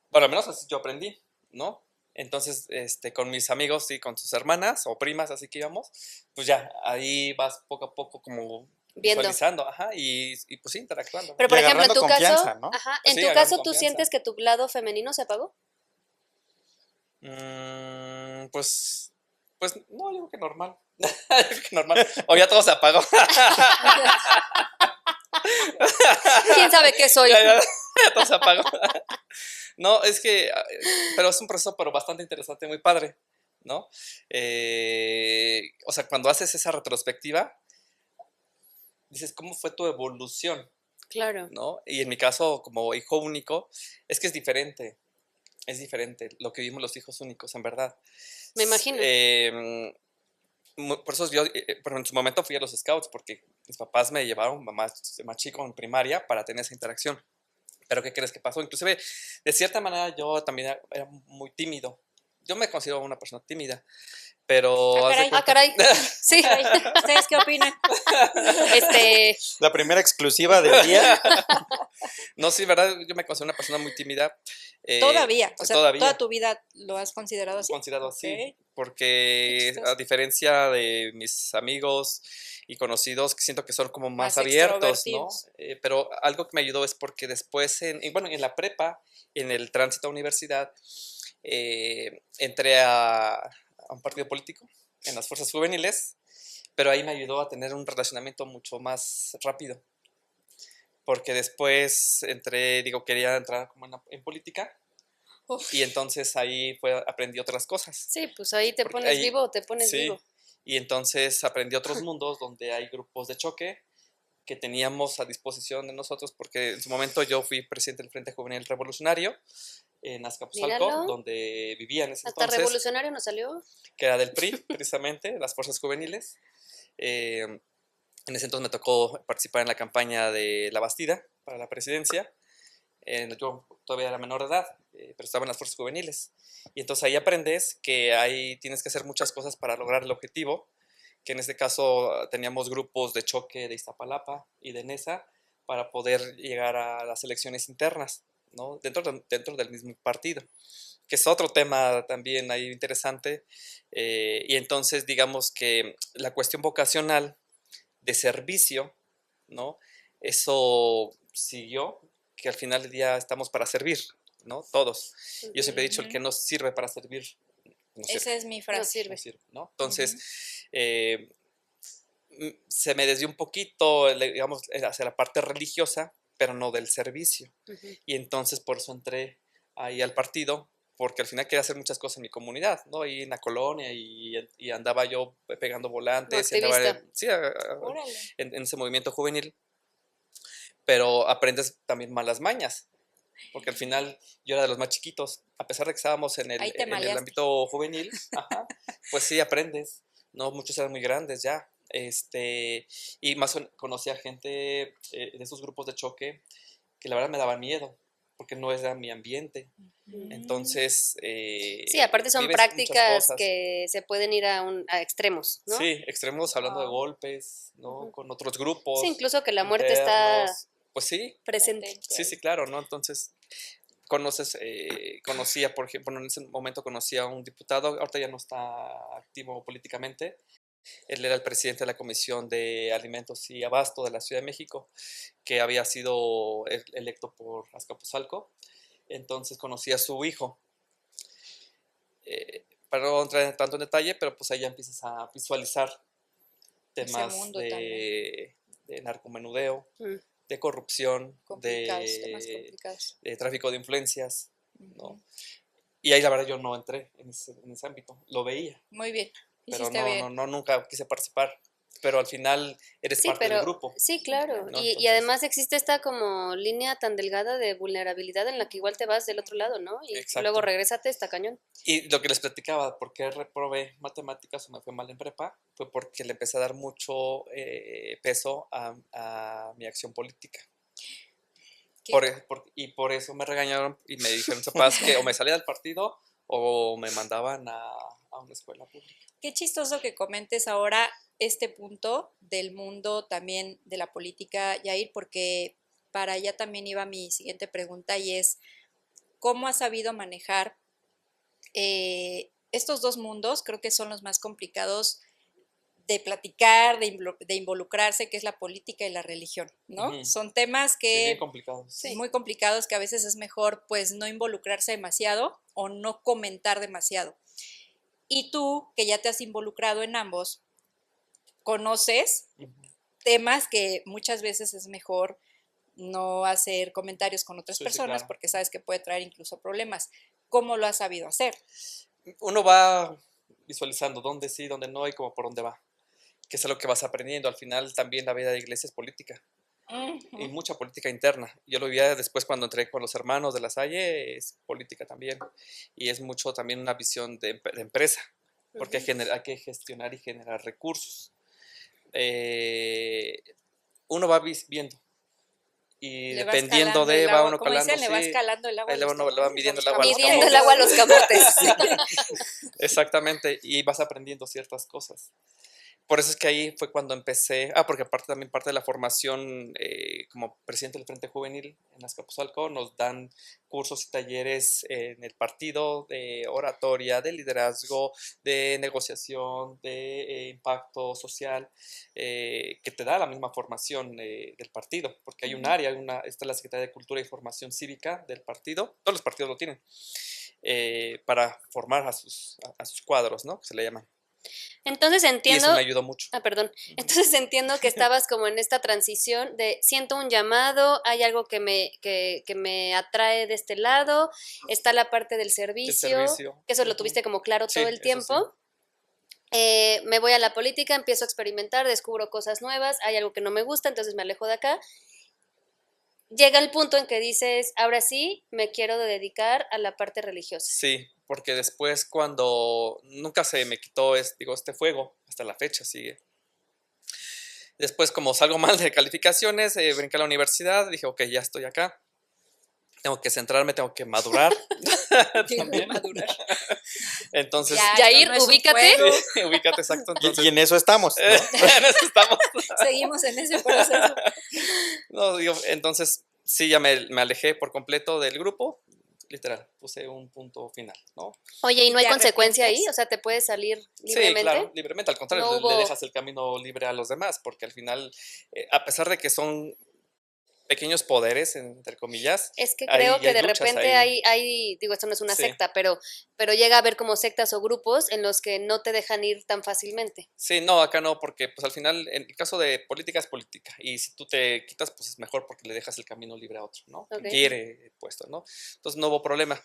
Bueno, al menos así yo aprendí, ¿no? Entonces, con mis amigos y con sus hermanas o primas, así que íbamos, pues ya, ahí vas poco a poco como Viendo. visualizando, ajá, y pues sí, interactuando. Pero Y por ejemplo, en agarrando tu caso, confianza, ¿no? ajá, en Sí, tu agarrando caso, ¿tú confianza. sientes que tu lado femenino se apagó? Pues no, yo creo que normal. Yo creo que normal. O ya todo se apagó. ¿Quién sabe qué soy? Ya todo se apagó. No, es que, pero es un proceso pero bastante interesante, muy padre, ¿no? O sea, cuando haces esa retrospectiva, dices, ¿cómo fue tu evolución? Claro. ¿No? Y en mi caso, como hijo único, es que es diferente lo que vivimos los hijos únicos, en verdad. Me imagino. Por eso yo, pero en su momento fui a los scouts, porque mis papás me llevaron más chico en primaria para tener esa interacción. Pero ¿qué crees que pasó? Inclusive, de cierta manera, yo también era muy tímido. Yo me considero una persona tímida, pero... Ah, caray. Sí. ¿Ustedes qué opinan? La primera exclusiva del día. No, sí, verdad, yo me considero una persona muy tímida. Todavía, o sea, todavía. toda tu vida lo has considerado así. Considerado así, Ok. Qué porque chistoso. a diferencia de mis amigos y conocidos, que siento que son como más Más abiertos, ¿no? extrovertidos. Pero algo que me ayudó es porque después, en la prepa, en el tránsito a universidad, entré a un partido político en las fuerzas juveniles, pero ahí me ayudó a tener un relacionamiento mucho más rápido, porque después quería entrar como en política, Uf. Y entonces ahí aprendí otras cosas. Sí, pues ahí te Porque pones ahí- vivo, te pones Sí, vivo. y entonces aprendí otros mundos donde hay grupos de choque que teníamos a disposición de nosotros, porque en su momento yo fui presidente del Frente Juvenil Revolucionario en Azcapotzalco, Míralo. donde vivía en ese Hasta entonces, revolucionario nos salió. que era del PRI, precisamente, las fuerzas juveniles. En ese entonces me tocó participar en la campaña de La Bastida para la presidencia. Yo todavía era menor de edad, pero estaba en las fuerzas juveniles. Y entonces ahí aprendes que ahí tienes que hacer muchas cosas para lograr el objetivo, que en este caso teníamos grupos de choque de Iztapalapa y de Nesa para poder llegar a las elecciones internas, ¿no? Dentro del mismo partido, que es otro tema también ahí interesante. Y entonces digamos que la cuestión vocacional de servicio, ¿no? Eso siguió, que al final del día estamos para servir, ¿no? Todos. Yo siempre he dicho, el que no sirve para servir, no sirve. Esa es mi No frase. sirve. No sirve, ¿no? Entonces, se me desvió un poquito, digamos, hacia la parte religiosa, pero no del servicio. Ujú. Y entonces por eso entré ahí al partido, porque al final quería hacer muchas cosas en mi comunidad, ¿no? Ahí en la colonia y andaba yo pegando volantes, y andaba Activista. sí, Órale. en ese movimiento juvenil, pero aprendes también malas mañas, porque al final yo era de los más chiquitos, a pesar de que estábamos en Ahí te el maleaste. ámbito juvenil, ajá, pues sí aprendes, ¿no? Muchos eran muy grandes ya, y más conocía gente de esos grupos de choque que la verdad me daban miedo, porque no era mi ambiente. Entonces, Sí, aparte son vives muchas prácticas cosas. que se pueden ir a extremos, ¿no? Sí, extremos hablando de Wow. golpes, ¿no? Ujú. Con otros grupos. Sí, incluso que la muerte está internos. Pues sí, presente. sí, claro, ¿no? Entonces, conocía, por ejemplo, en ese momento conocía a un diputado, ahorita ya no está activo políticamente. Él era el presidente de la Comisión de Alimentos y Abasto de la Ciudad de México, que había sido electo por Azcapotzalco. Entonces conocí a su hijo. Para no entrar tanto en detalle, pero pues ahí ya empiezas a visualizar temas mundo también. de narcomenudeo, Mm. de corrupción, Complicados, temas complicados. de tráfico de influencias, ¿no? Ujú. Y ahí la verdad yo no entré en ese ámbito, lo veía, Muy bien. pero Hiciste bien. nunca quise participar, pero al final eres Sí, parte del pero grupo. sí, claro. ¿no? Y Entonces, además existe esta como línea tan delgada de vulnerabilidad en la que igual te vas del otro lado, ¿no? Y Exacto. luego regrésate, está cañón. Y lo que les platicaba, por qué reprobé matemáticas o me fue mal en prepa, fue porque le empecé a dar mucho peso a mi acción política. ¿Qué? Y por eso me regañaron y me dijeron mis papás que o me salía del partido o me mandaban a una escuela pública. Qué chistoso que comentes ahora este punto del mundo también de la política, Yair, porque para allá también iba mi siguiente pregunta y es, ¿cómo has sabido manejar estos dos mundos? Creo que son los más complicados de platicar, de involucrarse, que es la política y la religión, ¿no? Ujú. Son temas Sí, que bien complicados. muy complicados que a veces es mejor pues no involucrarse demasiado o no comentar demasiado. Y tú, que ya te has involucrado en ambos, conoces Ujú. temas que muchas veces es mejor no hacer comentarios con otras Sí, sí, personas claro. porque sabes que puede traer incluso problemas. ¿Cómo lo has sabido hacer? Uno va visualizando dónde sí, dónde no y como por dónde va, que es lo que vas aprendiendo. Al final también la vida de iglesia es política. Y mucha política interna. Yo lo vi después cuando entré con los hermanos de La Salle, es política también. Y es mucho también una visión de empresa, porque hay que gestionar y generar recursos. Uno va viendo. Y Le vas dependiendo calando de, el va agua, uno como calando, dicen, le vas sí. calando el agua. Ahí a los le van camotes, midiendo a el agua a los Midiendo el camotes. agua a los camotes. Exactamente, y vas aprendiendo ciertas cosas. Por eso es que ahí fue cuando empecé, porque aparte también parte de la formación como presidente del Frente Juvenil en Azcapotzalco, nos dan cursos y talleres en el partido de oratoria, de liderazgo, de negociación, de impacto social, que te da la misma formación del partido, porque hay un área, está la Secretaría de Cultura y Formación Cívica del partido, todos los partidos lo tienen, para formar a sus cuadros, ¿no? Que se le llaman. Entonces Y eso entiendo, me ayudó mucho. perdón, entonces entiendo que estabas como en esta transición de siento un llamado, hay algo que me atrae de este lado, está la parte del El servicio, servicio. que eso lo Ujú. tuviste como claro Sí, todo el eso sí. tiempo. Me voy a la política, empiezo a experimentar, descubro cosas nuevas, hay algo que no me gusta, entonces me alejo de acá. Llega el punto en que dices, ahora sí, me quiero dedicar a la parte religiosa. Sí, porque después cuando nunca se me quitó este fuego, hasta la fecha sigue. Después, como salgo mal de calificaciones, brinqué a la universidad, dije, ok, ya estoy acá. Tengo que centrarme, tengo que madurar. También. Madurar. Entonces, Yair, esto no es un ubícate. juego. sí, ubícate exacto. Entonces, Y en eso estamos, ¿no? en eso estamos. Seguimos en ese proceso. No, digo, entonces, sí, ya me alejé por completo del grupo. Literal, puse un punto final, ¿no? Oye, ¿y ¿Y no hay te consecuencia ahí? arrepientes? O sea, ¿te puedes salir libremente? Sí, claro, libremente. Al contrario, No le hubo- dejas el camino libre a los demás, porque al final, a pesar de que son pequeños poderes, entre comillas, Es que ahí creo ya que de luchas repente ahí. digo, esto no es una Sí. secta, pero llega a haber como sectas o grupos en los que no te dejan ir tan fácilmente. Sí, no, acá no, porque pues al final, en el caso de política es política, y si tú te quitas, pues es mejor porque le dejas el camino libre a otro, ¿no? Que Ok. quiere el puesto, ¿no? Entonces no hubo problema.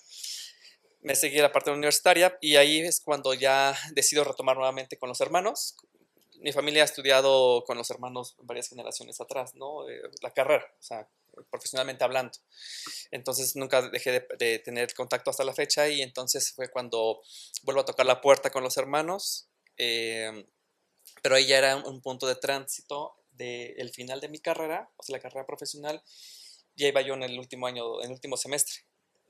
Me seguí a la parte universitaria y ahí es cuando ya decido retomar nuevamente con los hermanos. Mi familia ha estudiado con los hermanos varias generaciones atrás, ¿no? La carrera, o sea, profesionalmente hablando. Entonces nunca dejé de tener contacto hasta la fecha y entonces fue cuando vuelvo a tocar la puerta con los hermanos, pero ahí ya era un punto de tránsito del final de mi carrera, o sea, la carrera profesional, ya iba yo en el último año, en el último semestre,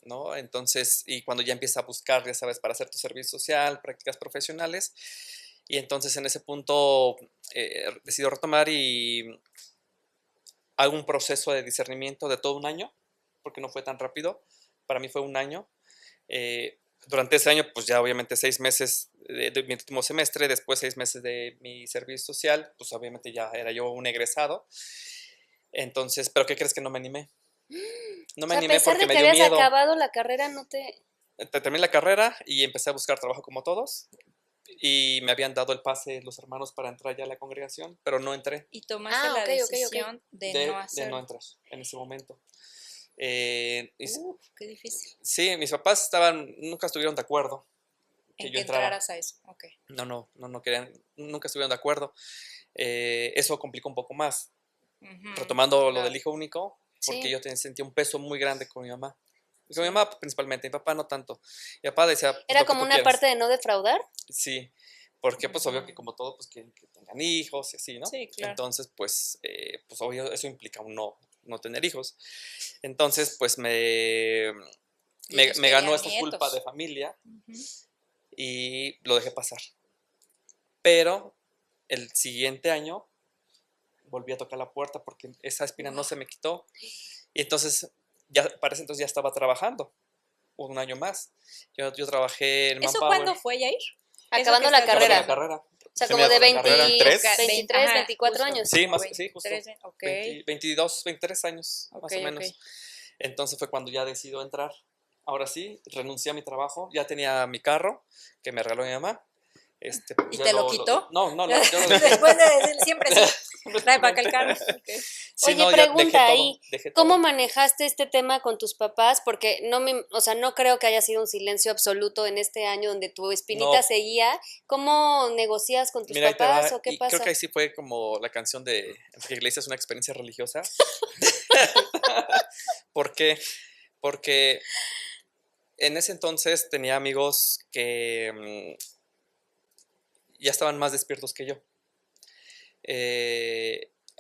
¿no? Entonces, y cuando ya empieza a buscar, ya sabes, para hacer tu servicio social, prácticas profesionales, y entonces en ese punto decido retomar y hago un proceso de discernimiento de todo un año, porque no fue tan rápido, para mí fue un año. Durante ese año, pues ya obviamente 6 meses de mi último semestre, después 6 meses de mi servicio social, pues obviamente ya era yo un egresado. Entonces, ¿pero qué crees que no me animé? No O me sea, a animé pesar porque de me que dio habías miedo. acabado la carrera, no te... Terminé la carrera y empecé a buscar trabajo como todos. Y me habían dado el pase los hermanos para entrar ya a la congregación, pero no entré. Y tomaste Ah, la ok, ok, ok. decisión de no De no hacerlo. entrar en ese momento. Qué difícil. Sí, mis papás nunca estuvieron de acuerdo que En yo que entrara. entraras a eso. Ok. No querían, nunca estuvieron de acuerdo. Eso complicó un poco más. Ujú, Retomando lo claro. del hijo único, porque Sí. yo sentía un peso muy grande con mi mamá. Y con mi mamá principalmente, mi papá no tanto. Mi papá decía, pues, ¿Era lo que como tú una quieras. parte de no defraudar? Sí, porque pues obvio que Ujú. como todo, pues quieren que tengan hijos y así, ¿no? Sí, claro. Entonces, pues obvio eso implica un no tener hijos. Entonces, pues me Ellos ganó querían esta culpa nietos. de familia Ujú. y lo dejé pasar. Pero el siguiente año volví a tocar la puerta porque esa espina no se me quitó. Y entonces, ya para ese entonces ya estaba trabajando un año más. Yo trabajé en ¿Eso Manpower. cuándo fue, Yair? Acabando que la estás carrera. Acabando la carrera. O sea, Se como me de acabó la carrera. 23, Ajá, 24 justo. años. Sí, más, Como sí, justo. 23, ok. 22, 23 años, Ok, más o menos. ok. Entonces fue cuando ya decido entrar. Ahora sí, renuncié a mi trabajo. Ya tenía mi carro que me regaló mi mamá. Pues ¿Y ya te lo quitó? no, yo lo dejé. Después de decir siempre sí. Trae para acá el carro. Ok. Sí, Oye, no, ya pregunta ahí, dejé ¿cómo todo. manejaste este tema con tus papás? Porque o sea, no creo que haya sido un silencio absoluto en este año donde tu espinita No. seguía. ¿Cómo negocias con tus Mira, ahí te papás va. o qué Y creo pasa? que ahí sí fue como la canción de Enrique Iglesias, una experiencia religiosa. ¿Por qué? Porque en ese entonces tenía amigos que ya estaban más despiertos que yo.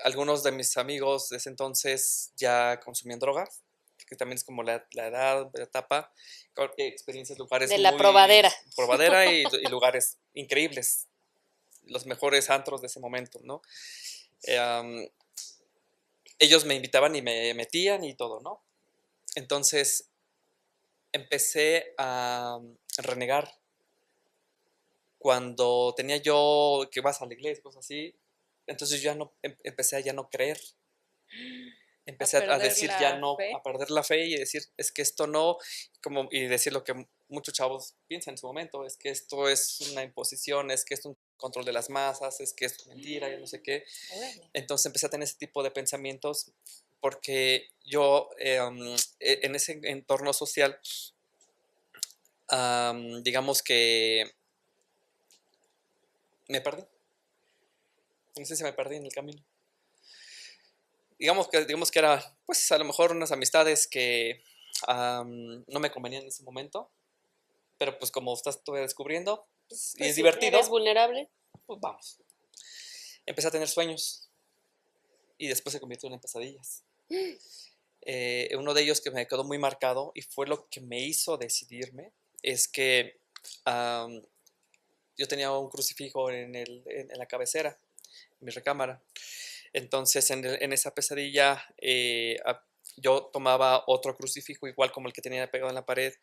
Algunos de mis amigos de ese entonces ya consumían drogas, que también es como la edad, la etapa, experiencias, lugares De la muy... probadera. Probadera y lugares increíbles, los mejores antros de ese momento, ¿no? Ellos me invitaban y me metían y todo, ¿no? Entonces empecé a renegar cuando tenía yo que vas a la iglesia, cosas así. Entonces yo ya no, empecé a ya no creer. Empecé a perder decir la ya no, fe. a perder la fe y decir, es que esto no, y decir lo que muchos chavos piensan en su momento, es que esto es una imposición, es que es un control de las masas, es que es mentira, y no sé qué. Órale. Entonces empecé a tener ese tipo de pensamientos porque yo en ese entorno social, digamos que me perdí. No sé si me perdí en el camino. Digamos que era, pues a lo mejor unas amistades que no me convenían en ese momento, pero pues como estuve descubriendo, pues, y Pues es sí, divertido, eres vulnerable. pues vamos. Empecé a tener sueños y después se convirtió en pesadillas. Uno de ellos que me quedó muy marcado y fue lo que me hizo decidirme es que yo tenía un crucifijo en la cabecera, en mi recámara. Entonces en esa pesadilla yo tomaba otro crucifijo igual como el que tenía pegado en la pared,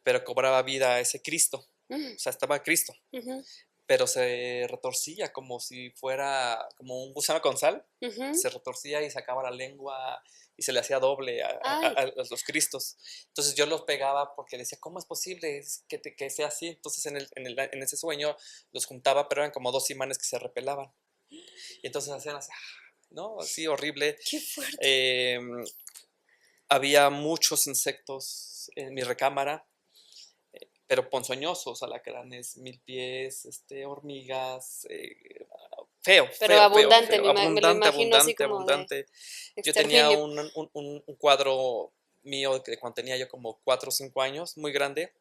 pero cobraba vida a ese Cristo. O sea, estaba Cristo, Ujú, pero se retorcía como si fuera como un gusano con sal. ujú. Se retorcía y sacaba la lengua y se le hacía doble Ay. a los Cristos. Entonces yo los pegaba porque decía, ¿cómo es posible que sea así? Entonces en ese sueño los juntaba, pero eran como dos imanes que se repelaban. Y entonces hacían así, ¿no? Así horrible. Qué fuerte. Había muchos insectos en mi recámara, pero ponzoñosos, alacranes, milpies, hormigas, feo, Pero feo, abundante, feo, me lo imagino así como de abundante. Yo tenía exterminio. un cuadro mío de cuando tenía yo como 4 o 5 años, muy grande.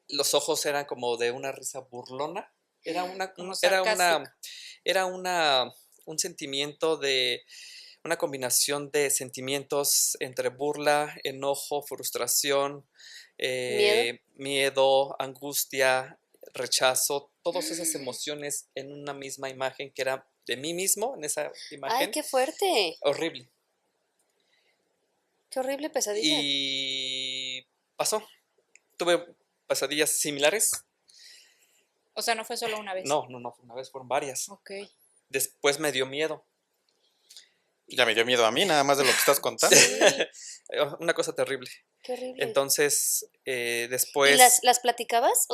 Los ojos eran como de una risa burlona. Era Como sarcástico. un sentimiento de una combinación de sentimientos entre burla, enojo, frustración, ¿Miedo? miedo, angustia, rechazo, todas esas emociones en una misma imagen que era de mí mismo, en esa Ay, imagen, qué fuerte. horrible. Qué horrible pesadilla. Y pasó. Tuve pesadillas similares. O sea, no fue solo una vez. No, una vez fueron varias. Ok. Después me dio miedo. Ya me dio miedo a mí, nada más de lo que estás contando. Sí, Una cosa terrible. qué horrible. Entonces, ¿Y después... las platicabas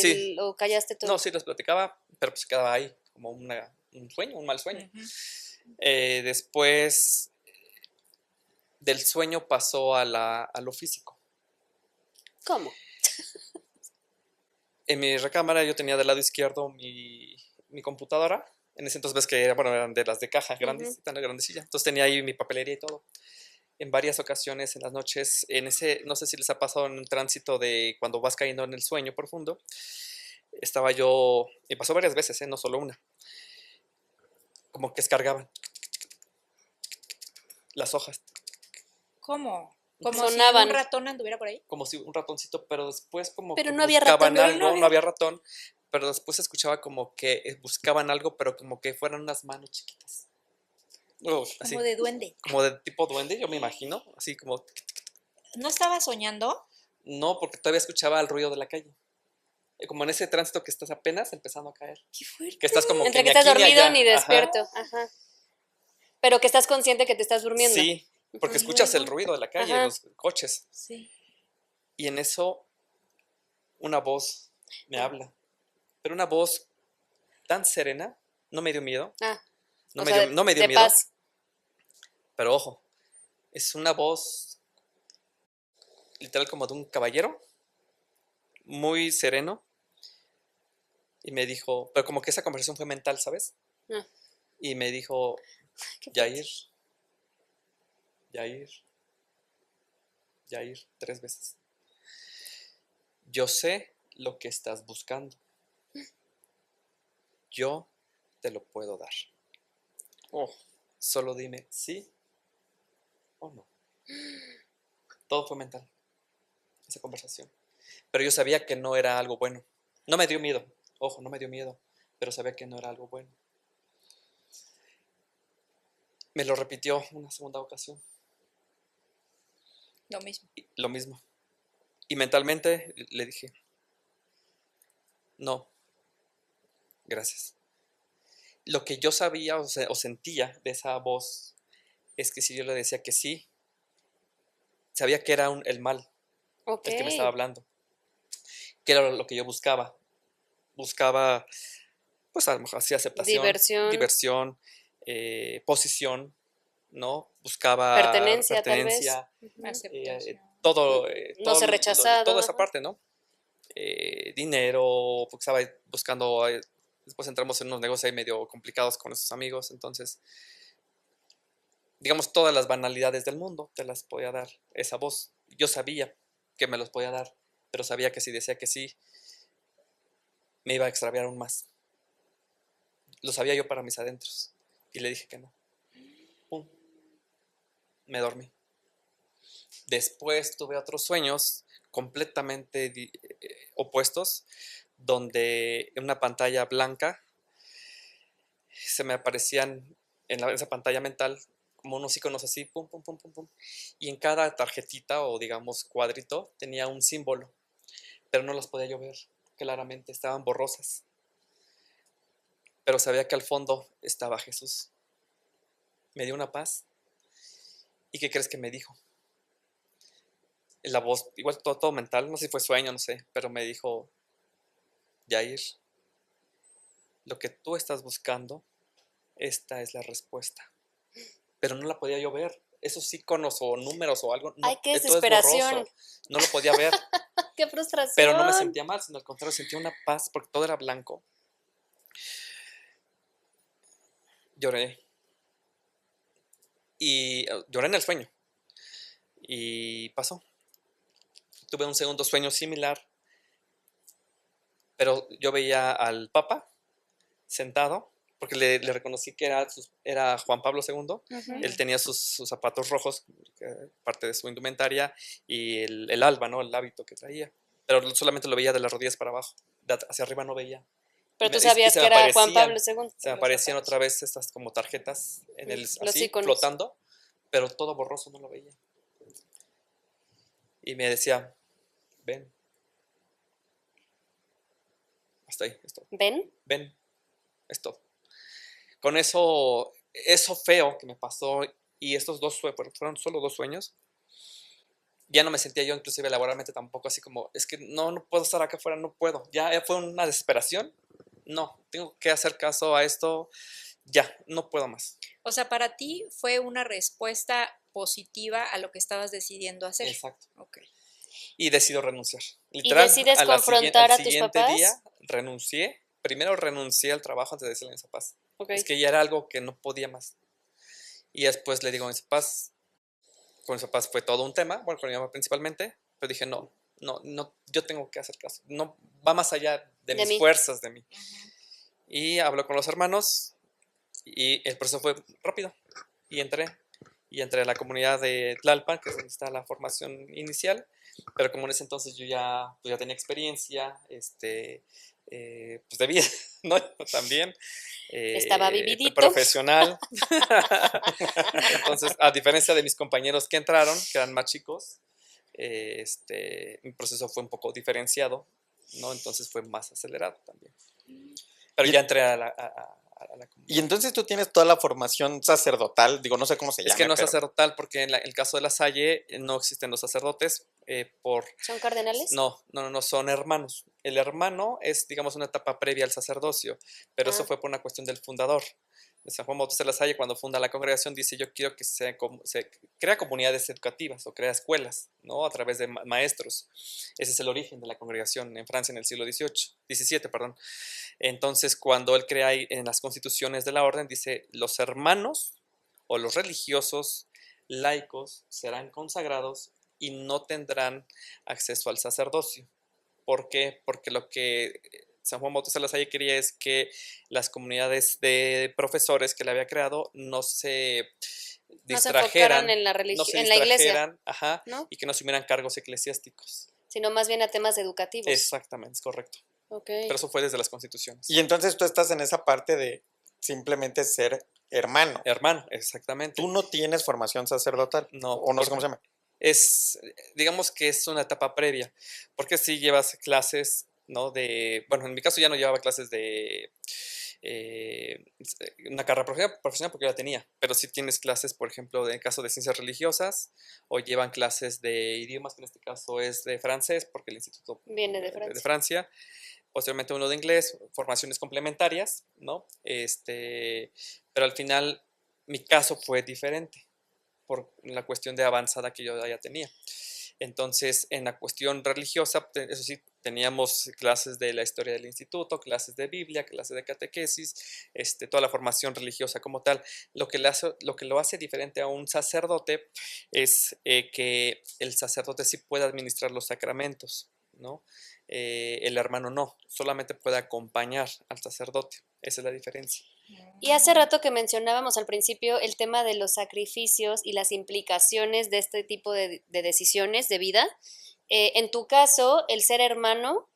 Sí. o callaste todo? No, sí las platicaba, pero pues quedaba ahí, como un sueño, un mal sueño. Ujú. Después del sueño pasó a lo físico. ¿Cómo? En mi recámara yo tenía del lado izquierdo mi computadora. En ese entonces ves que eran de las de caja, grandes, tan grandecilla. Entonces tenía ahí mi papelería y todo. En varias ocasiones en las noches, no sé si les ha pasado en un tránsito de cuando vas cayendo en el sueño profundo, estaba yo, y pasó varias veces, no solo una, como que descargaban las hojas, ¿Cómo? Como Sonaban. si un ratón anduviera por ahí. como si un ratoncito, pero después como Pero que no había buscaban ratón. algo, no había ratón, pero después se escuchaba como que buscaban algo, pero como que fueran unas manos chiquitas. Así, Como de duende. como de tipo duende, yo me imagino, así como, ¿No estaba soñando? no, porque todavía escuchaba el ruido de la calle. Como en ese tránsito que estás apenas empezando a caer. Qué fuerte. Que estás como Entre que que ni estás aquí ni dormido allá. ni Ajá. despierto. Ajá. Pero que estás consciente que te estás durmiendo. Sí, porque ¿Y escuchas el luego? ruido de la calle, Ajá. los coches. Sí. Y en eso una voz me habla. Pero una voz tan serena, no me dio miedo. Ah, No o me sea, dio, no me dio de miedo. paz. Pero ojo, es una voz literal como de un caballero, muy sereno. Y me dijo, pero como que esa conversación fue mental, ¿sabes? Ah. Y me dijo, Qué Yair, Yair, 3 veces. Yo sé lo que estás buscando. Yo te lo puedo dar. Solo dime sí o no. Todo fue mental, esa conversación. Pero yo sabía que no era algo bueno. No me dio miedo, ojo, no me dio miedo, pero sabía que no era algo bueno. Me lo repitió una segunda ocasión, Lo mismo. lo mismo. Y mentalmente le dije, no, gracias. Lo que yo sabía o sentía de esa voz es que si yo le decía que sí, sabía que era el mal, Ok. el que me estaba hablando, que era lo que yo buscaba. Buscaba, pues a lo mejor así aceptación, diversión, posición, ¿no? Buscaba Pertenencia, tal vez. pertenencia, Ujú. Aceptación. todo, No ser rechazado, toda esa ajá. parte, ¿no? Dinero, porque estaba buscando, después entramos en unos negocios ahí medio complicados con esos amigos, entonces, digamos, todas las banalidades del mundo te las podía dar esa voz. Yo sabía que me los podía dar, pero sabía que si decía que sí, me iba a extraviar aún más. Lo sabía yo para mis adentros, y le dije que no. Pum, me dormí. Después tuve otros sueños completamente opuestos, donde en una pantalla blanca se me aparecían esa pantalla mental como unos iconos así, pum, pum, pum, pum, pum. Y en cada tarjetita o digamos cuadrito tenía un símbolo, pero no los podía yo ver claramente, estaban borrosas. Pero sabía que al fondo estaba Jesús. Me dio una paz. ¿Y qué crees que me dijo? La voz, igual todo mental, no sé si fue sueño, no sé, pero me dijo, Yair, lo que tú estás buscando, esta es la respuesta. Pero no la podía yo ver. Esos iconos o números o algo, no, Ay, qué todo es desesperación. borroso. No lo podía ver, Qué frustración. pero no me sentía mal, sino al contrario, sentía una paz porque todo era blanco. Lloré. Y lloré en el sueño. Y pasó. Tuve un segundo sueño similar, pero yo veía al Papa sentado, porque le reconocí que era Juan Pablo II. Ujú. Él tenía sus zapatos rojos, parte de su indumentaria, y el alba, ¿no? El hábito que traía. Pero solamente lo veía de las rodillas para abajo. Hacia arriba no veía. Pero tú Y sabías se que me era Juan Pablo aparecían, II. se me aparecían otra vez estas como tarjetas en el, Los así, iconos. flotando, pero todo borroso, no lo veía. Y me decía, ven. Hasta ahí, es todo. ¿Ven? Ven, es todo. Con eso feo que me pasó y estos fueron solo 2 sueños, ya no me sentía yo inclusive laboralmente tampoco así como, es que no puedo estar acá afuera, no puedo. Ya fue una desesperación. No, tengo que hacer caso a esto, ya, no puedo más. O sea, para ti fue una respuesta positiva a lo que estabas decidiendo hacer. Exacto. Ok. Y decido renunciar. Literal, decides al confrontar a tus siguiente papás? día renuncié. Primero renuncié al trabajo antes de decirle a mis papás. Ok. Es que ya era algo que no podía más. Y después le digo a mis papás, con mis papás fue todo un tema, bueno, con mi mamá principalmente, pero dije, no, yo tengo que hacer caso. No, va más allá de mis mí. fuerzas, de mí. Y hablo con los hermanos y el proceso fue rápido. Y entré a la comunidad de Tlalpan, que es donde está la formación inicial, pero como en ese entonces yo ya tenía experiencia, pues de vida, ¿no? También. Estaba vividito. Profesional. Entonces, a diferencia de mis compañeros que entraron, que eran más chicos, mi proceso fue un poco diferenciado, ¿no? Entonces fue más acelerado también. Pero ya entré a la comunidad. Y entonces tú tienes toda la formación sacerdotal, digo, no sé cómo se llama. Es que no es pero sacerdotal porque en el caso de la Salle no existen los sacerdotes ¿Son cardenales? No, son hermanos. El hermano es, digamos, una etapa previa al sacerdocio, pero eso Ah. fue por una cuestión del fundador. San Juan Bautista de la Salle, cuando funda la congregación, dice, yo quiero que se crea comunidades educativas o crea escuelas, ¿no? A través de maestros. Ese es el origen de la congregación en Francia en el siglo XVII, perdón. Entonces, cuando él crea en las constituciones de la orden, dice, los hermanos o los religiosos laicos serán consagrados y no tendrán acceso al sacerdocio. ¿Por qué? Porque lo que San Juan Bautista de la Salle quería es que las comunidades de profesores que le había creado no se distrajeran, en la no se en la iglesia, distrajeran, ajá, ¿no? y que no asumieran cargos eclesiásticos. Sino más bien a temas educativos. Exactamente, es correcto. Ok. Pero eso fue desde las constituciones. Y entonces tú estás en esa parte de simplemente ser hermano. Hermano, exactamente. Tú no tienes formación sacerdotal. No, o no sé cómo se llama. Digamos que es una etapa previa, porque si llevas clases, ¿no? Bueno, en mi caso ya no llevaba clases de una carrera profesional porque yo la tenía, pero sí tienes clases, por ejemplo, en caso de ciencias religiosas, o llevan clases de idiomas, que en este caso es de francés, porque el instituto Viene de de Francia. Francia, posteriormente uno de inglés, formaciones complementarias, ¿no? Pero al final mi caso fue diferente por la cuestión de avanzada que yo ya tenía. Entonces, en la cuestión religiosa, eso sí, teníamos clases de la historia del instituto, clases de Biblia, clases de catequesis, toda la formación religiosa como tal. Lo que lo hace diferente a un sacerdote es que el sacerdote sí puede administrar los sacramentos, ¿no? El hermano no, solamente puede acompañar al sacerdote. Esa es la diferencia. Y hace rato que mencionábamos al principio el tema de los sacrificios y las implicaciones de este tipo de decisiones de vida. En tu caso, el ser hermano,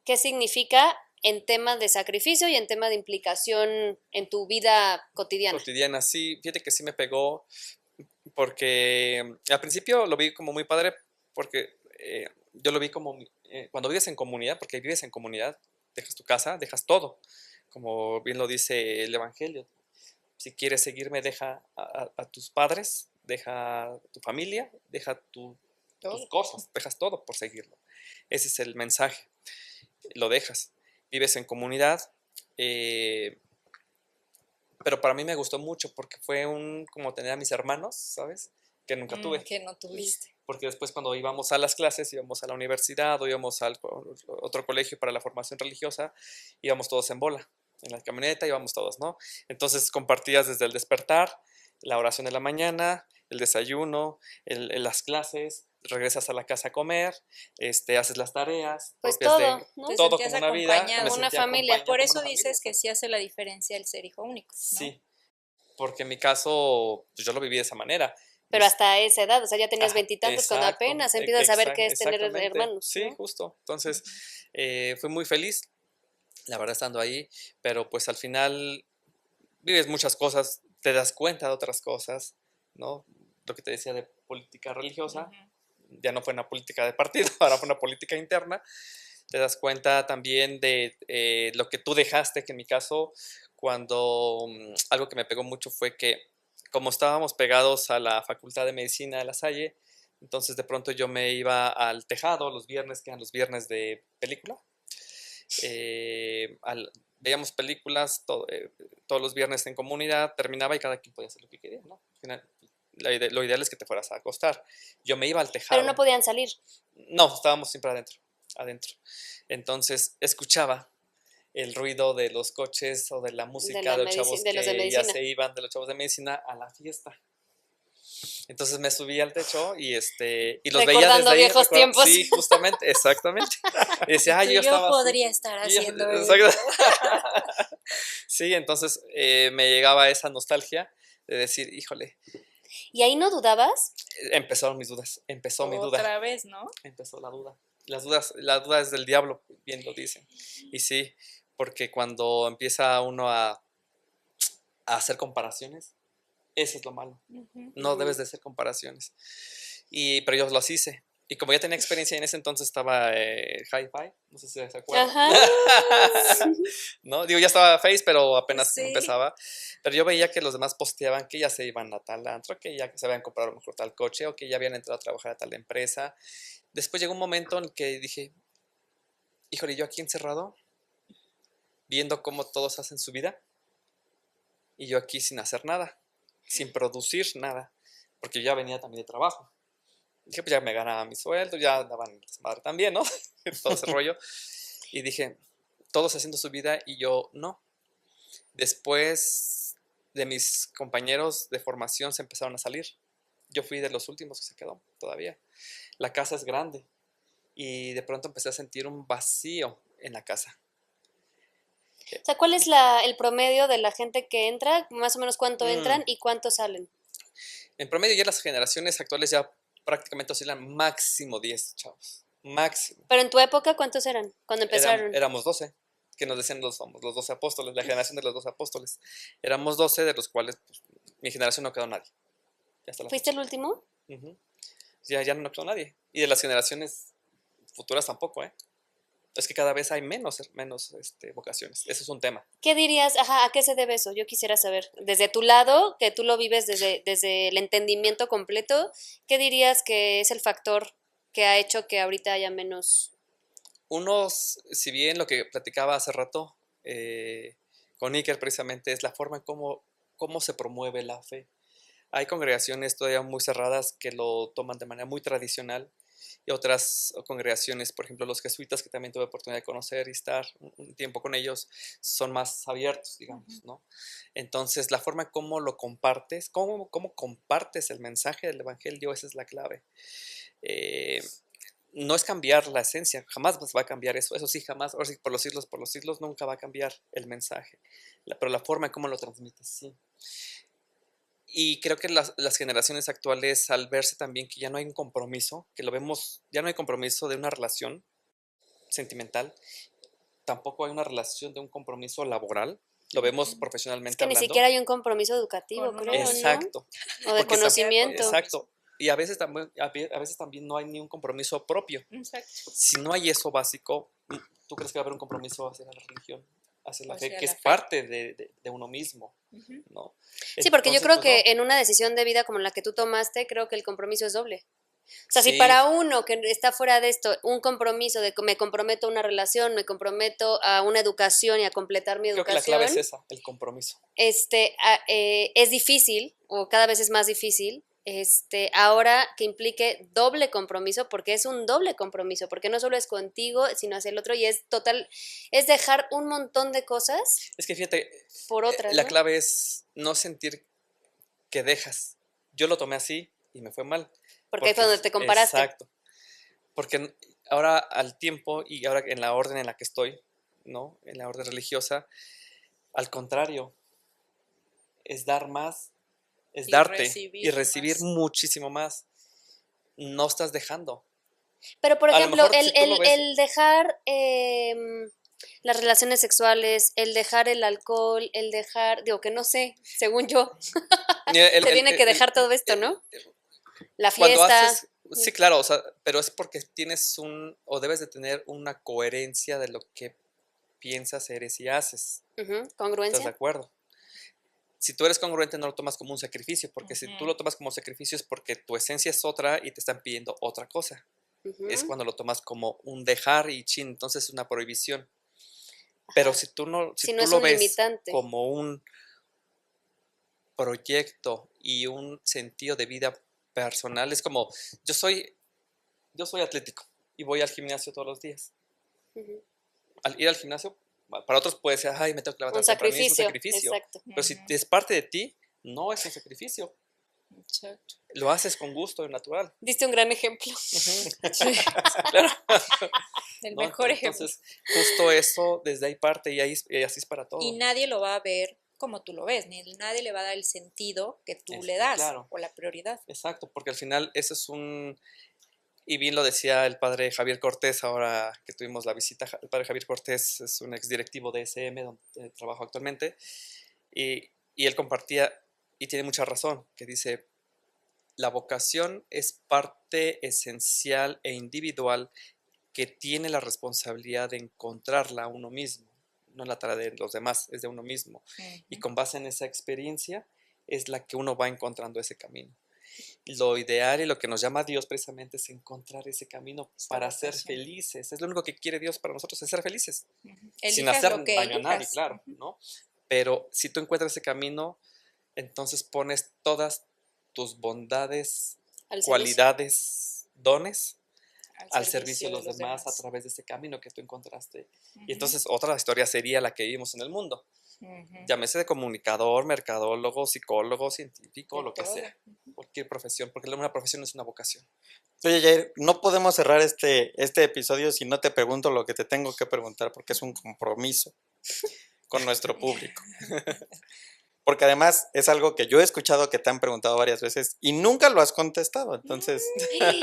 ¿qué significa en tema de sacrificio y en tema de implicación en tu vida cotidiana? Cotidiana, sí, fíjate que sí me pegó porque al principio lo vi como muy padre porque yo lo vi como cuando vives en comunidad, porque vives en comunidad, dejas tu casa, dejas todo, como bien lo dice el Evangelio. Si quieres seguirme, deja a tus padres, deja tu familia, deja tus cosas, dejas todo por seguirlo. Ese es el mensaje, lo dejas. Vives en comunidad, pero para mí me gustó mucho porque fue como tener a mis hermanos, ¿sabes? Que nunca tuve. Que no tuviste. Porque después cuando íbamos a las clases, íbamos a la universidad o íbamos al otro colegio para la formación religiosa, íbamos todos en bola, en la camioneta íbamos todos, ¿no? Entonces compartías desde el despertar, la oración de la mañana, el desayuno, las clases, regresas a la casa a comer, haces las tareas. Pues propias todo, de, ¿no? Te todo sentías como una vida. acompañado. Me Una sentía familia. acompañado Por como eso una dices familia, que sí hace la diferencia el ser hijo único, ¿no? sí, porque en mi caso, pues yo lo viví de esa manera. Pero hasta esa edad, o sea, ya tenías Ajá, veintitantos cuando exacto, apenas empiezas a saber qué es tener exactamente. hermanos, Sí, ¿no? justo. Entonces, fui muy feliz, la verdad, estando ahí, pero pues al final vives muchas cosas, te das cuenta de otras cosas, ¿no? Lo que te decía de política religiosa, ya no fue una política de partido, ahora fue una política interna. Te das cuenta también de lo que tú dejaste, que en mi caso, cuando algo que me pegó mucho fue que como estábamos pegados a la Facultad de Medicina de La Salle, entonces de pronto yo me iba al tejado los viernes, que eran los viernes de película. Veíamos películas todos los viernes en comunidad, terminaba y cada quien podía hacer lo que quería, ¿no? Al final, lo ideal es que te fueras a acostar. Yo me iba al tejado. Pero no podían salir. No, estábamos siempre adentro. Entonces escuchaba el ruido de los coches o de la música de los chavos de los de que ya medicina. se iban, de los chavos de medicina a la fiesta. Entonces me subí al techo y los veía Recordando desde ahí. viejos tiempos. Sí, justamente, exactamente. Y decía, yo estaba podría así. estar Y yo- haciendo exacto. Sí, entonces me llegaba esa nostalgia de decir, híjole, ¿Y ahí no dudabas? empezaron mis dudas, empezó mi duda. Otra vez, ¿no? Empezó la duda. La duda es del diablo, bien lo dicen. Y sí, porque cuando empieza uno a hacer comparaciones, eso es lo malo. No debes de hacer comparaciones. Pero yo los hice. Y como ya tenía experiencia en ese entonces estaba Hi-Fi, no sé si se acuerdan. Ajá. ¿No? Digo, ya estaba Face, pero apenas Sí. empezaba. Pero yo veía que los demás posteaban que ya se iban a tal antro, que ya se habían comprado a lo mejor tal coche o que ya habían entrado a trabajar a tal empresa. Después llegó un momento en el que dije, híjole, yo aquí encerrado, viendo cómo todos hacen su vida, y yo aquí sin hacer nada, sin producir nada, porque yo ya venía también de trabajo. Dije, pues ya me ganaba mi sueldo, ya daban desmadre también, ¿no? Todo ese rollo. Y dije, todos haciendo su vida y yo no. Después de mis compañeros de formación se empezaron a salir. Yo fui de los últimos que se quedó todavía. La casa es grande y de pronto empecé a sentir un vacío en la casa. O sea, ¿cuál es el promedio de la gente que entra? Más o menos cuánto entran y cuántos salen. En promedio ya las generaciones actuales ya prácticamente oscilan máximo 10 chavos. Máximo. Pero en tu época, ¿cuántos eran cuando empezaron? Éramos 12, que nos decían los 12 apóstoles, la generación de los 12 apóstoles. Éramos 12, de los cuales pues, mi generación no quedó nadie. Ya hasta la ¿Fuiste fecha. el último? Ya no quedó nadie. Y de las generaciones futuras tampoco, ¿eh? Es que cada vez hay menos vocaciones. Ese es un tema. ¿Qué dirías? Ajá, ¿a qué se debe eso? Yo quisiera saber. Desde tu lado, que tú lo vives desde el entendimiento completo, ¿qué dirías que es el factor que ha hecho que ahorita haya menos? Unos, si bien lo que platicaba hace rato con Iker precisamente es la forma en cómo se promueve la fe. Hay congregaciones todavía muy cerradas que lo toman de manera muy tradicional y otras congregaciones, por ejemplo los jesuitas, que también tuve oportunidad de conocer y estar un tiempo con ellos, son más abiertos, digamos, ¿no? Entonces la forma en cómo lo compartes, cómo compartes el mensaje del evangelio, esa es la clave. No es cambiar la esencia, jamás va a cambiar eso sí, jamás, ahora sí, por los siglos nunca va a cambiar el mensaje, pero la forma en cómo lo transmites, sí. Y creo que las generaciones actuales, al verse también que ya no hay un compromiso, que lo vemos, ya no hay compromiso de una relación sentimental, tampoco hay una relación de un compromiso laboral, lo vemos profesionalmente Es que ni hablando. siquiera hay un compromiso educativo, Con creo, Exacto. ¿no? O de Porque conocimiento. Exacto. Y a veces también no hay ni un compromiso propio. Exacto. Si no hay eso básico, ¿tú crees que va a haber un compromiso hacia la religión, hacia la fe, Hacia que la es fe. parte de uno mismo, ¿no? Sí, porque yo Entonces, creo pues, que no. en una decisión de vida como la que tú tomaste, creo que el compromiso es doble. O sea, si Sí. para uno que está fuera de esto, un compromiso de que me comprometo a una relación, me comprometo a una educación y a completar mi Creo que la educación, clave es esa, el compromiso. es difícil, o cada vez es más difícil, ahora que implique doble compromiso, porque es un doble compromiso, porque no solo es contigo, sino hacia el otro, y es dejar un montón de cosas Es que fíjate, por otras, la ¿no? clave es no sentir que dejas. Yo lo tomé así y me fue mal. Porque ahí fue donde te comparaste. Exacto. Porque ahora al tiempo y ahora en la orden en la que estoy, ¿no? En la orden religiosa, al contrario, es dar más, es Y darte recibir y recibir más. muchísimo más. No estás dejando. Pero, por A lo ejemplo, mejor, si tú lo ves- el dejar las relaciones sexuales, el dejar el alcohol, el dejar, digo que no sé, según yo, Mira, se tiene que dejar todo esto, ¿no? La Cuando fiesta, haces, sí, claro, o sea, pero es porque tienes o debes de tener una coherencia de lo que piensas, eres y haces. ¿Estás de congruencia. acuerdo? Si tú eres congruente, no lo tomas como un sacrificio, porque si tú Ujú. lo tomas como sacrificio es porque tu esencia es otra y te están pidiendo otra cosa. Es Ujú. cuando lo tomas como un dejar y chin, entonces es una prohibición. Pero Ajá. si tú no, si Si no tú es lo un ves limitante. como un proyecto y un sentido de vida personal, es como yo soy atlético y voy al gimnasio todos los días. Ujú. Al ir al gimnasio, para otros puede ser, ay, me tengo que levantar Un temprano, y es un sacrificio, sacrificio. exacto. Pero si Ujú. es parte de ti, no es un sacrificio. Exacto. Lo haces con gusto y natural. Diste un gran ejemplo. Claro. El ¿No? mejor ejemplo. Entonces, justo eso, desde ahí parte y así es para todo. Y nadie lo va a ver como tú lo ves, ni nadie le va a dar el sentido que tú Es- le das claro. o la prioridad. Exacto, porque al final eso es y bien lo decía el padre Javier Cortés, ahora que tuvimos la visita. El padre Javier Cortés es un exdirectivo de SM, donde trabajo actualmente, y él compartía, y tiene mucha razón, que dice, la vocación es parte esencial e individual que tiene la responsabilidad de encontrarla a uno mismo, no la tarea de los demás, es de uno mismo. Y con base en esa experiencia es la que uno va encontrando ese camino. Lo ideal y lo que nos llama a Dios precisamente es encontrar ese camino para ser vocación. felices. Es lo único que quiere Dios para nosotros, es ser felices. Ujú. Sin Elijas hacer lo que daño a nadie, elijas. claro, Ujú. ¿no? Pero si tú encuentras ese camino, entonces pones todas tus bondades, Al servicio. cualidades, dones al servicio de los demás. demás a través de ese camino que tú encontraste. Ujú. Y entonces otra historia sería la que vivimos en el mundo. Ujú. Llámese de comunicador, mercadólogo, psicólogo, científico, De lo que todo. sea. Cualquier profesión, porque una profesión es una vocación. Oye, Jair, no podemos cerrar este episodio si no te pregunto lo que te tengo que preguntar, porque es un compromiso con nuestro público. Porque además es algo que yo he escuchado que te han preguntado varias veces y nunca lo has contestado. Entonces,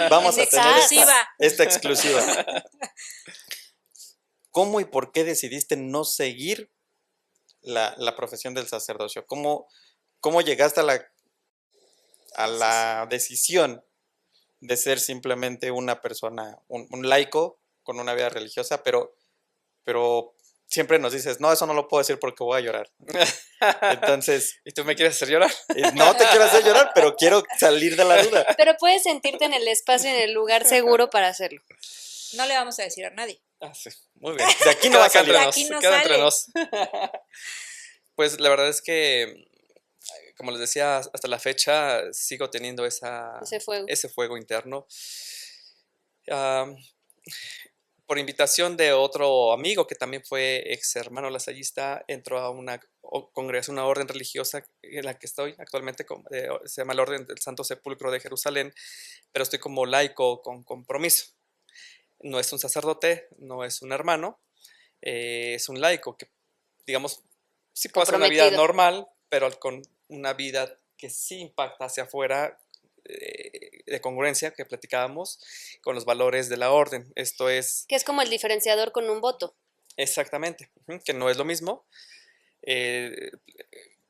vamos a tener exclusiva. esta exclusiva. ¿Cómo y por qué decidiste no seguir la profesión del sacerdocio? ¿Cómo llegaste a la decisión de ser simplemente una persona, un laico con una vida religiosa, pero pero siempre nos dices, no, eso no lo puedo decir porque voy a llorar. Entonces, ¿Y tú me quieres hacer llorar? no te quiero hacer llorar, pero quiero salir de la duda. Pero puedes sentirte en el espacio, en el lugar seguro para hacerlo. No le vamos a decir a nadie. Ah, sí, muy bien. De aquí no va a salir. De aquí no Queda entre sale. nos. Pues la verdad es que, como les decía, hasta la fecha sigo teniendo Ese fuego. interno. Ah, por invitación de otro amigo que también fue ex hermano lasallista, entró a una congregación, una orden religiosa en la que estoy actualmente, se llama la Orden del Santo Sepulcro de Jerusalén, pero estoy como laico con compromiso. No es un sacerdote, no es un hermano, es un laico que, digamos, sí puede hacer una vida Comprometido. normal, pero con una vida que sí impacta hacia afuera, de congruencia que platicábamos con los valores de la orden. Esto es Que es como el diferenciador con un voto. exactamente, que no es lo mismo.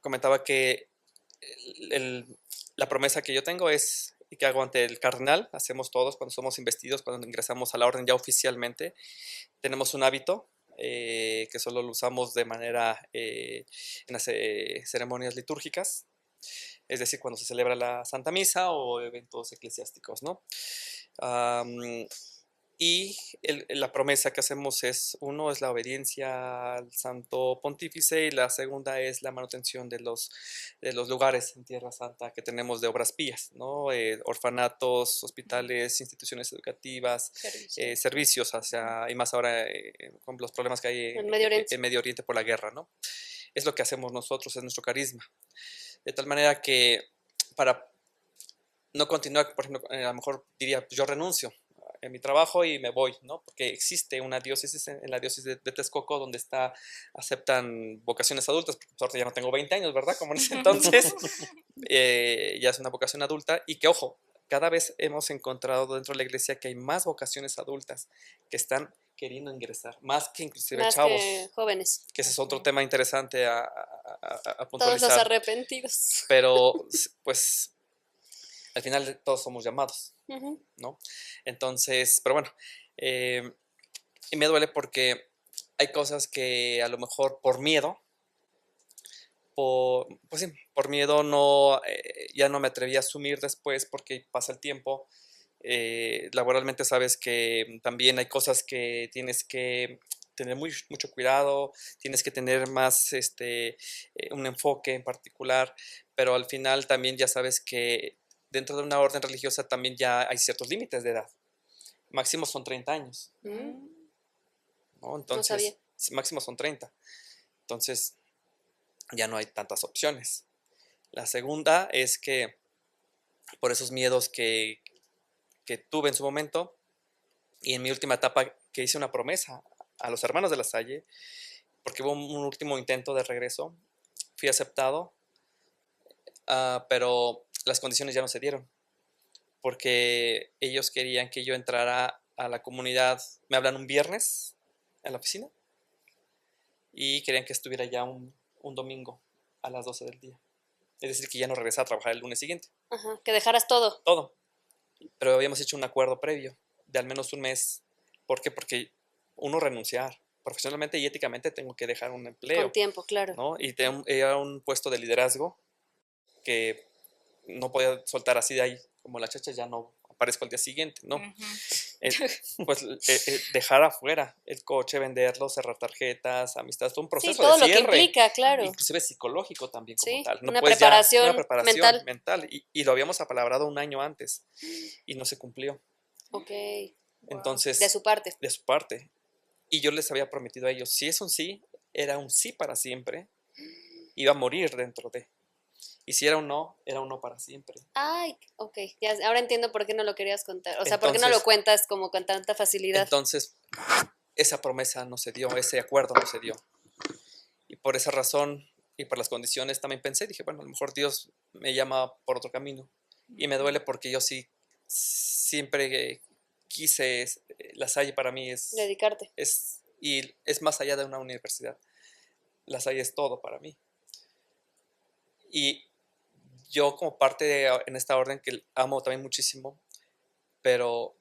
Comentaba que la promesa que yo tengo es, y que hago ante el cardenal, hacemos todos cuando somos investidos, cuando ingresamos a la orden ya oficialmente, tenemos un hábito que solo lo usamos de manera en las ceremonias litúrgicas, es decir, cuando se celebra la Santa Misa o eventos eclesiásticos, ¿no? Y la promesa que hacemos es, uno, es la obediencia al Santo Pontífice, y la segunda es la manutención de los lugares en Tierra Santa que tenemos de obras pías, ¿no? Orfanatos, hospitales, instituciones educativas, servicios y más ahora con los problemas que hay En Medio Oriente. en Medio Oriente por la guerra, ¿no? Es lo que hacemos nosotros, es nuestro carisma. De tal manera que para no continuar, por ejemplo, a lo mejor diría, pues yo renuncio en mi trabajo y me voy, ¿no? Porque existe una diócesis en la diócesis de Texcoco donde aceptan vocaciones adultas, porque ahorita ya no tengo 20 años, ¿verdad? Como en ese entonces, ya es una vocación adulta, y que, ojo, cada vez hemos encontrado dentro de la iglesia que hay más vocaciones adultas que están queriendo ingresar, más que inclusive Más chavos, que jóvenes. que ese es otro tema interesante a Todos los puntualizar, arrepentidos. pero pues al final todos somos llamados, Ujú. ¿no? Entonces, pero bueno, y me duele porque hay cosas que a lo mejor por miedo, pues sí, por miedo ya no me atreví a asumir después porque pasa el tiempo. Laboralmente sabes que también hay cosas que tienes que tener mucho cuidado, tienes que tener más un enfoque en particular, pero al final también ya sabes que dentro de una orden religiosa también ya hay ciertos límites de edad. Máximo son 30 años, Mm. ¿no? Entonces, sabía. máximo son 30. Entonces, ya no hay tantas opciones. La segunda es que por esos miedos que tuve en su momento, y en mi última etapa que hice una promesa a los hermanos de La Salle, porque hubo un último intento de regreso, fui aceptado, pero las condiciones ya no se dieron, porque ellos querían que yo entrara a la comunidad. Me hablan un viernes en la oficina y querían que estuviera ya un domingo a las 12 del día. Es decir, que ya no regresaba a trabajar el lunes siguiente. Ajá, que dejaras todo. Todo. Pero habíamos hecho un acuerdo previo de al menos un mes. ¿Por qué? Porque uno renunciar. Profesionalmente y éticamente tengo que dejar un empleo, Con tiempo, claro. ¿no? Y era un puesto de liderazgo que no podía soltar así de ahí. Como la chacha, ya no aparezco al día siguiente, ¿no? Pues dejar afuera el coche, venderlo, cerrar tarjetas, amistades, todo un proceso Sí, todo de lo cierre. que implica, claro. Inclusive psicológico también como Sí, tal. No una puedes ya- preparación una preparación mental. Y lo habíamos apalabrado un año antes y no se cumplió. Ok. Entonces, De su parte. de su parte. Y yo les había prometido a ellos, si es un sí, era un sí para siempre. Iba a morir dentro de. Y si era un no para siempre. Ay, ok. Ya, ahora entiendo por qué no lo querías contar. O sea, por qué no lo Entonces- cuentas como con tanta facilidad. Entonces, esa promesa no se dio, ese acuerdo no se dio. Y por esa razón y por las condiciones también pensé, dije, bueno, a lo mejor Dios me llama por otro camino. Y me duele porque yo sí siempre quise, La Salle para mí Dedicarte. y es más allá de una universidad. La Salle es todo para mí. Y yo como parte en esta orden que amo también muchísimo, pero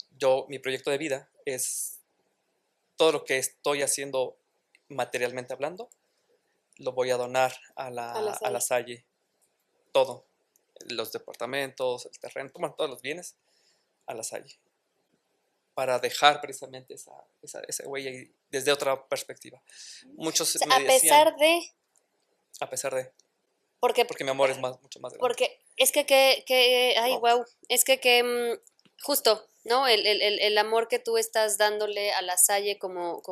mi proyecto de vida es todo lo que estoy haciendo materialmente hablando, lo voy a donar a A la Salle. Todo. Los departamentos, el terreno, bueno, todos los bienes a la Salle. Para dejar precisamente esa huella y desde otra perspectiva. Muchos O sea, me a decían, pesar de, porque porque mi amor es mucho más grande. Porque es ay, Oh. wow, es justo, ¿no? El amor que tú estás dándole a la Salle como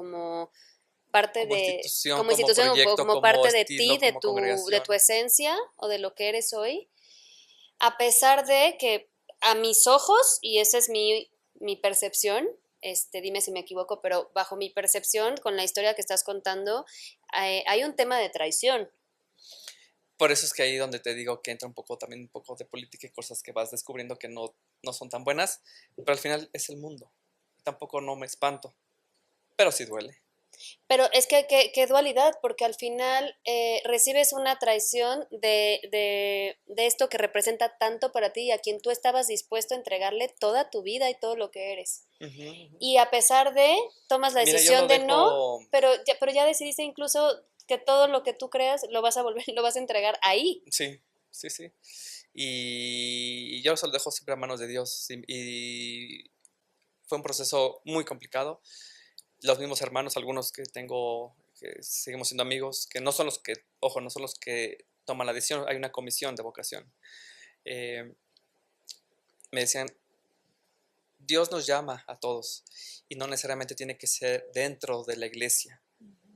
parte Como de, institución, como como institución o proyecto, como como parte de ti, estilo, como de congregación. tu esencia o de lo que eres hoy, a pesar de que a mis ojos, y esa es mi percepción, dime si me equivoco, pero bajo mi percepción, con la historia que estás contando, hay un tema de traición. Por eso es que ahí donde te digo que entra también un poco de política y cosas que vas descubriendo que no son tan buenas, pero al final es el mundo. Tampoco no me espanto, pero sí duele. Pero es que qué dualidad, porque al final recibes una traición de esto que representa tanto para ti y a quien tú estabas dispuesto a entregarle toda tu vida y todo lo que eres. Ujú, ujú. Y a pesar de, tomas la Mira, yo decisión lo de no, dejo, pero ya decidiste incluso que todo lo que tú creas lo vas a volver, lo vas a entregar ahí. sí, sí, sí. Y yo se lo dejo siempre a manos de Dios. Y fue un proceso muy complicado. Los mismos hermanos, algunos que tengo, que seguimos siendo amigos, que no son los que, ojo, no son los que toman la decisión, hay una comisión de vocación. Eh, Me decían, Dios nos llama a todos y no necesariamente tiene que ser dentro de la iglesia.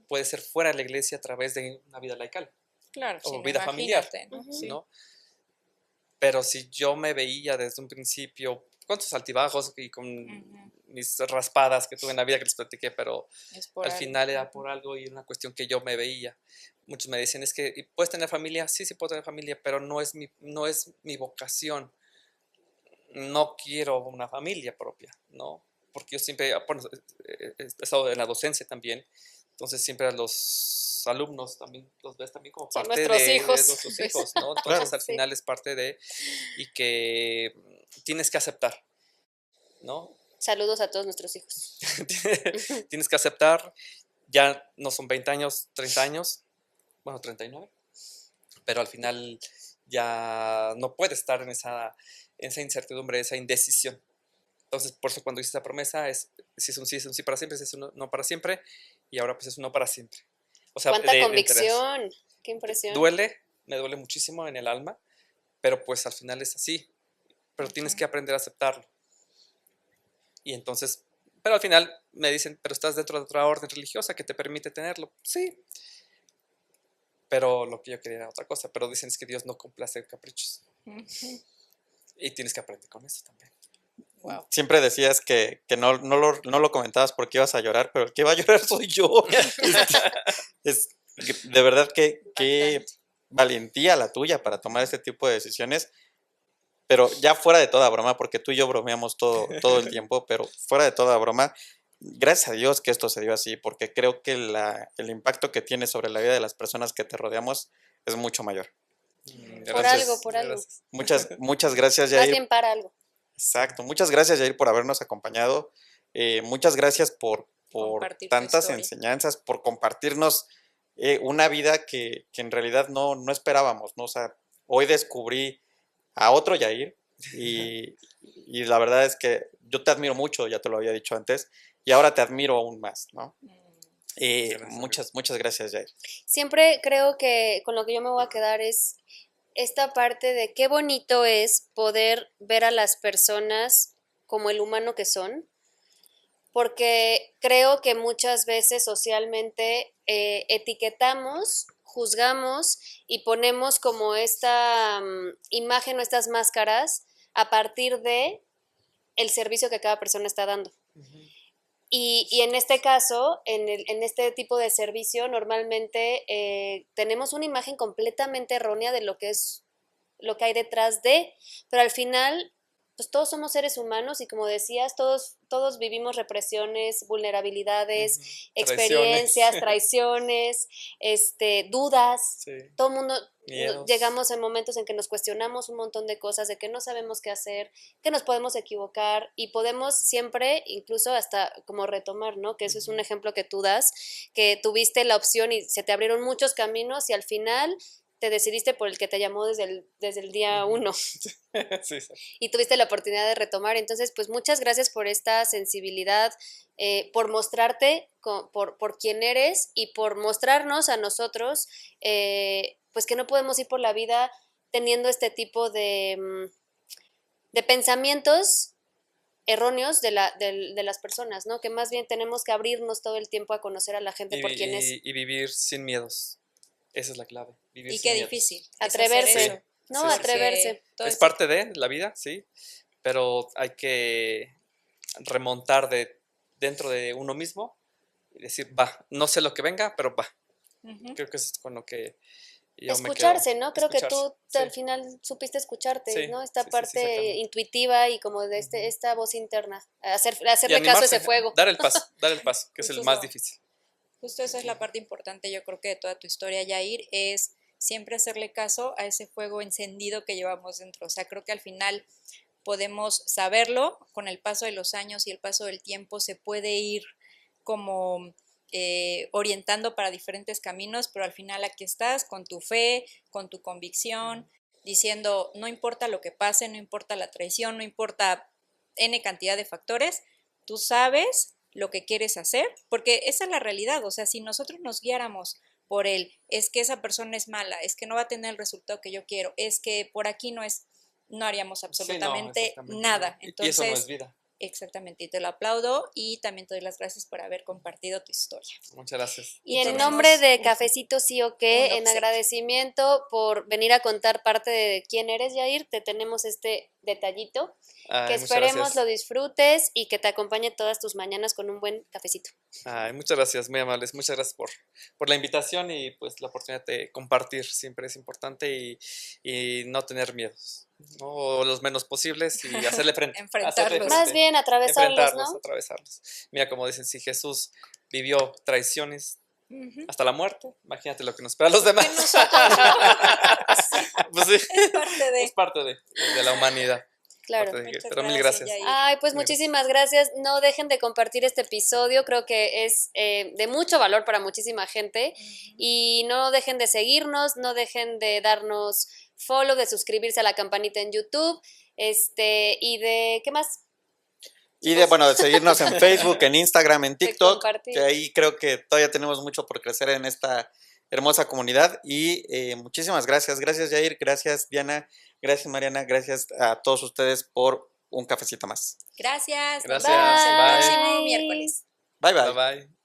Puede ser fuera de la iglesia a través de una vida laical Claro, o sí, vida familiar, imagínate, ¿no? Ujú. Sí. ¿no? Pero si yo me veía desde un principio, con sus altibajos y con Ujú. mis raspadas que tuve en la vida que les platiqué, pero Es por al algo. final era por algo y una cuestión que yo me veía. Muchos me decían, es que ¿puedes tener familia? Sí, sí puedo tener familia, pero no es mi vocación. No quiero una familia propia, ¿no? Porque yo siempre, bueno, he estado en la docencia también, entonces siempre a los alumnos también los ves también como Son parte nuestros de hijos. nuestros hijos, ¿no? Entonces Claro. al Sí. final es parte de, y que tienes que aceptar, ¿no? Saludos a todos nuestros hijos. Tienes que aceptar, ya no son 20 años, 30 años, bueno, 39, pero al final ya no puedes estar en esa incertidumbre, esa indecisión. Entonces, por eso cuando hice esa promesa, si es un sí para siempre, si es un no para siempre, y ahora pues es un no para siempre. O sea, Cuánta de convicción, qué impresión. me duele muchísimo en el alma, pero pues al final es así. Pero tienes que aprender a aceptarlo. Y entonces, pero al final me dicen, pero estás dentro de otra orden religiosa que te permite tenerlo. Sí, pero lo que yo quería era otra cosa. Pero dicen es que Dios no complace caprichos. Ujú. Y tienes que aprender con eso también. Wow. Siempre decías que no lo comentabas porque ibas a llorar, pero el que va a llorar soy yo. De verdad que Bastante. valentía la tuya para tomar este tipo de decisiones, pero ya fuera de toda broma, porque tú y yo bromeamos todo el tiempo, pero fuera de toda broma, gracias a Dios que esto se dio así, porque creo que el impacto que tiene sobre la vida de las personas que te rodeamos es mucho mayor. Por algo, por algo. Gracias. Muchas gracias, Más Jair. bien para algo. Exacto. Muchas gracias, Jair, por habernos acompañado. Muchas gracias por Compartir tu tantas historia. enseñanzas, por compartirnos una vida que en realidad no esperábamos, ¿no? O sea, hoy descubrí a otro Jair y la verdad es que yo te admiro mucho, ya te lo había dicho antes, y ahora te admiro aún más, ¿no? Muchas gracias, Jair. Siempre creo que con lo que yo me voy a quedar es esta parte de qué bonito es poder ver a las personas como el humano que son, porque creo que muchas veces socialmente etiquetamos, juzgamos y ponemos como esta imagen o estas máscaras a partir de el servicio que cada persona está dando. Ujú. Y en este caso, en este tipo de servicio, normalmente tenemos una imagen completamente errónea de lo que es lo que hay detrás de, pero al final pues todos somos seres humanos y como decías, todos vivimos represiones, vulnerabilidades, Ujú. experiencias, traiciones, dudas. Sí. Todo el mundo Miedos. llegamos en momentos en que nos cuestionamos un montón de cosas, de que no sabemos qué hacer, que nos podemos equivocar y podemos siempre, incluso hasta como retomar, ¿no? Que eso es un ejemplo que tú das, que tuviste la opción y se te abrieron muchos caminos y al final te decidiste por el que te llamó desde el día Ujú. 1 Sí, sí. y tuviste la oportunidad de retomar. Entonces, pues muchas gracias por esta sensibilidad, por mostrarte por quién eres y por mostrarnos a nosotros, pues que no podemos ir por la vida teniendo este tipo de pensamientos erróneos de las personas, ¿no? Que más bien tenemos que abrirnos todo el tiempo a conocer a la gente por quién es. Y vivir sin miedos. Esa es la clave. Vivir Y sin qué miedos. difícil. es Atreverse, hacer eso, ¿no? Sí, sí, sí. Atreverse. todo Es ese- parte de la vida, sí, pero hay que remontar dentro de uno mismo y decir, va, no sé lo que venga, pero va. Ujú. Creo que eso es con lo que yo me Escucharse, quedo. ¿no? Creo que Escucharse, tú sí. al final supiste escucharte, Sí, ¿no? Esta sí, sí, sí, parte exactamente. intuitiva y como de Ujú. esta voz interna, Y hacerle caso a ese animarse, fuego. dar el paso, que es Justo el más eso. difícil. Justo esa es la parte importante, yo creo que de toda tu historia, Yair, es siempre hacerle caso a ese fuego encendido que llevamos dentro. O sea, creo que al final podemos saberlo, con el paso de los años y el paso del tiempo se puede ir como orientando para diferentes caminos, pero al final aquí estás con tu fe, con tu convicción, diciendo, no importa lo que pase, no importa la traición, no importa N cantidad de factores, tú sabes lo que quieres hacer, porque esa es la realidad. O sea, si nosotros nos guiáramos por es que esa persona es mala, es que no va a tener el resultado que yo quiero, es que por aquí no es, no haríamos Sí, no, absolutamente exactamente, nada. no. Y eso no es Entonces, vida. exactamente, y te lo aplaudo y también te doy las gracias por haber compartido tu historia. Muchas gracias. Y en tenemos nombre de un- Cafecito Sí o un Qué, en obsequio. agradecimiento por venir a contar parte de quién eres, Yair, te tenemos este detallito, que Ay, muchas esperemos gracias. lo disfrutes y que te acompañe todas tus mañanas con un buen cafecito. Ay, muchas gracias, muy amables. Muchas gracias por la invitación y pues la oportunidad de compartir. Siempre es importante y no tener miedos, ¿no? O los menos posibles y hacerle frente. Enfrentarlos. Más bien atravesarlos, Enfrentarlos, ¿no? atravesarlos. Mira, como dicen, si Jesús vivió traiciones Ujú. hasta la muerte, imagínate lo que nos espera a los demás. Que nosotros Pues sí, es parte de. es parte de la humanidad. Claro. parte de- Muchas pero mil gracias. Yair. Ay, pues Mil gracias. muchísimas gracias. No dejen de compartir este episodio, creo que es de mucho valor para muchísima gente. Y no dejen de seguirnos, no dejen de darnos follow, de suscribirse a la campanita en YouTube, y de, ¿qué más? Y de seguirnos en Facebook, en Instagram, en De TikTok, compartir. que ahí creo que todavía tenemos mucho por crecer en esta hermosa comunidad. Y muchísimas gracias. Gracias, Jair. Gracias, Diana. Gracias, Mariana. Gracias a todos ustedes por un cafecito más. Gracias. Nos Gracias. vemos el Bye. próximo miércoles. Bye, bye. Bye bye.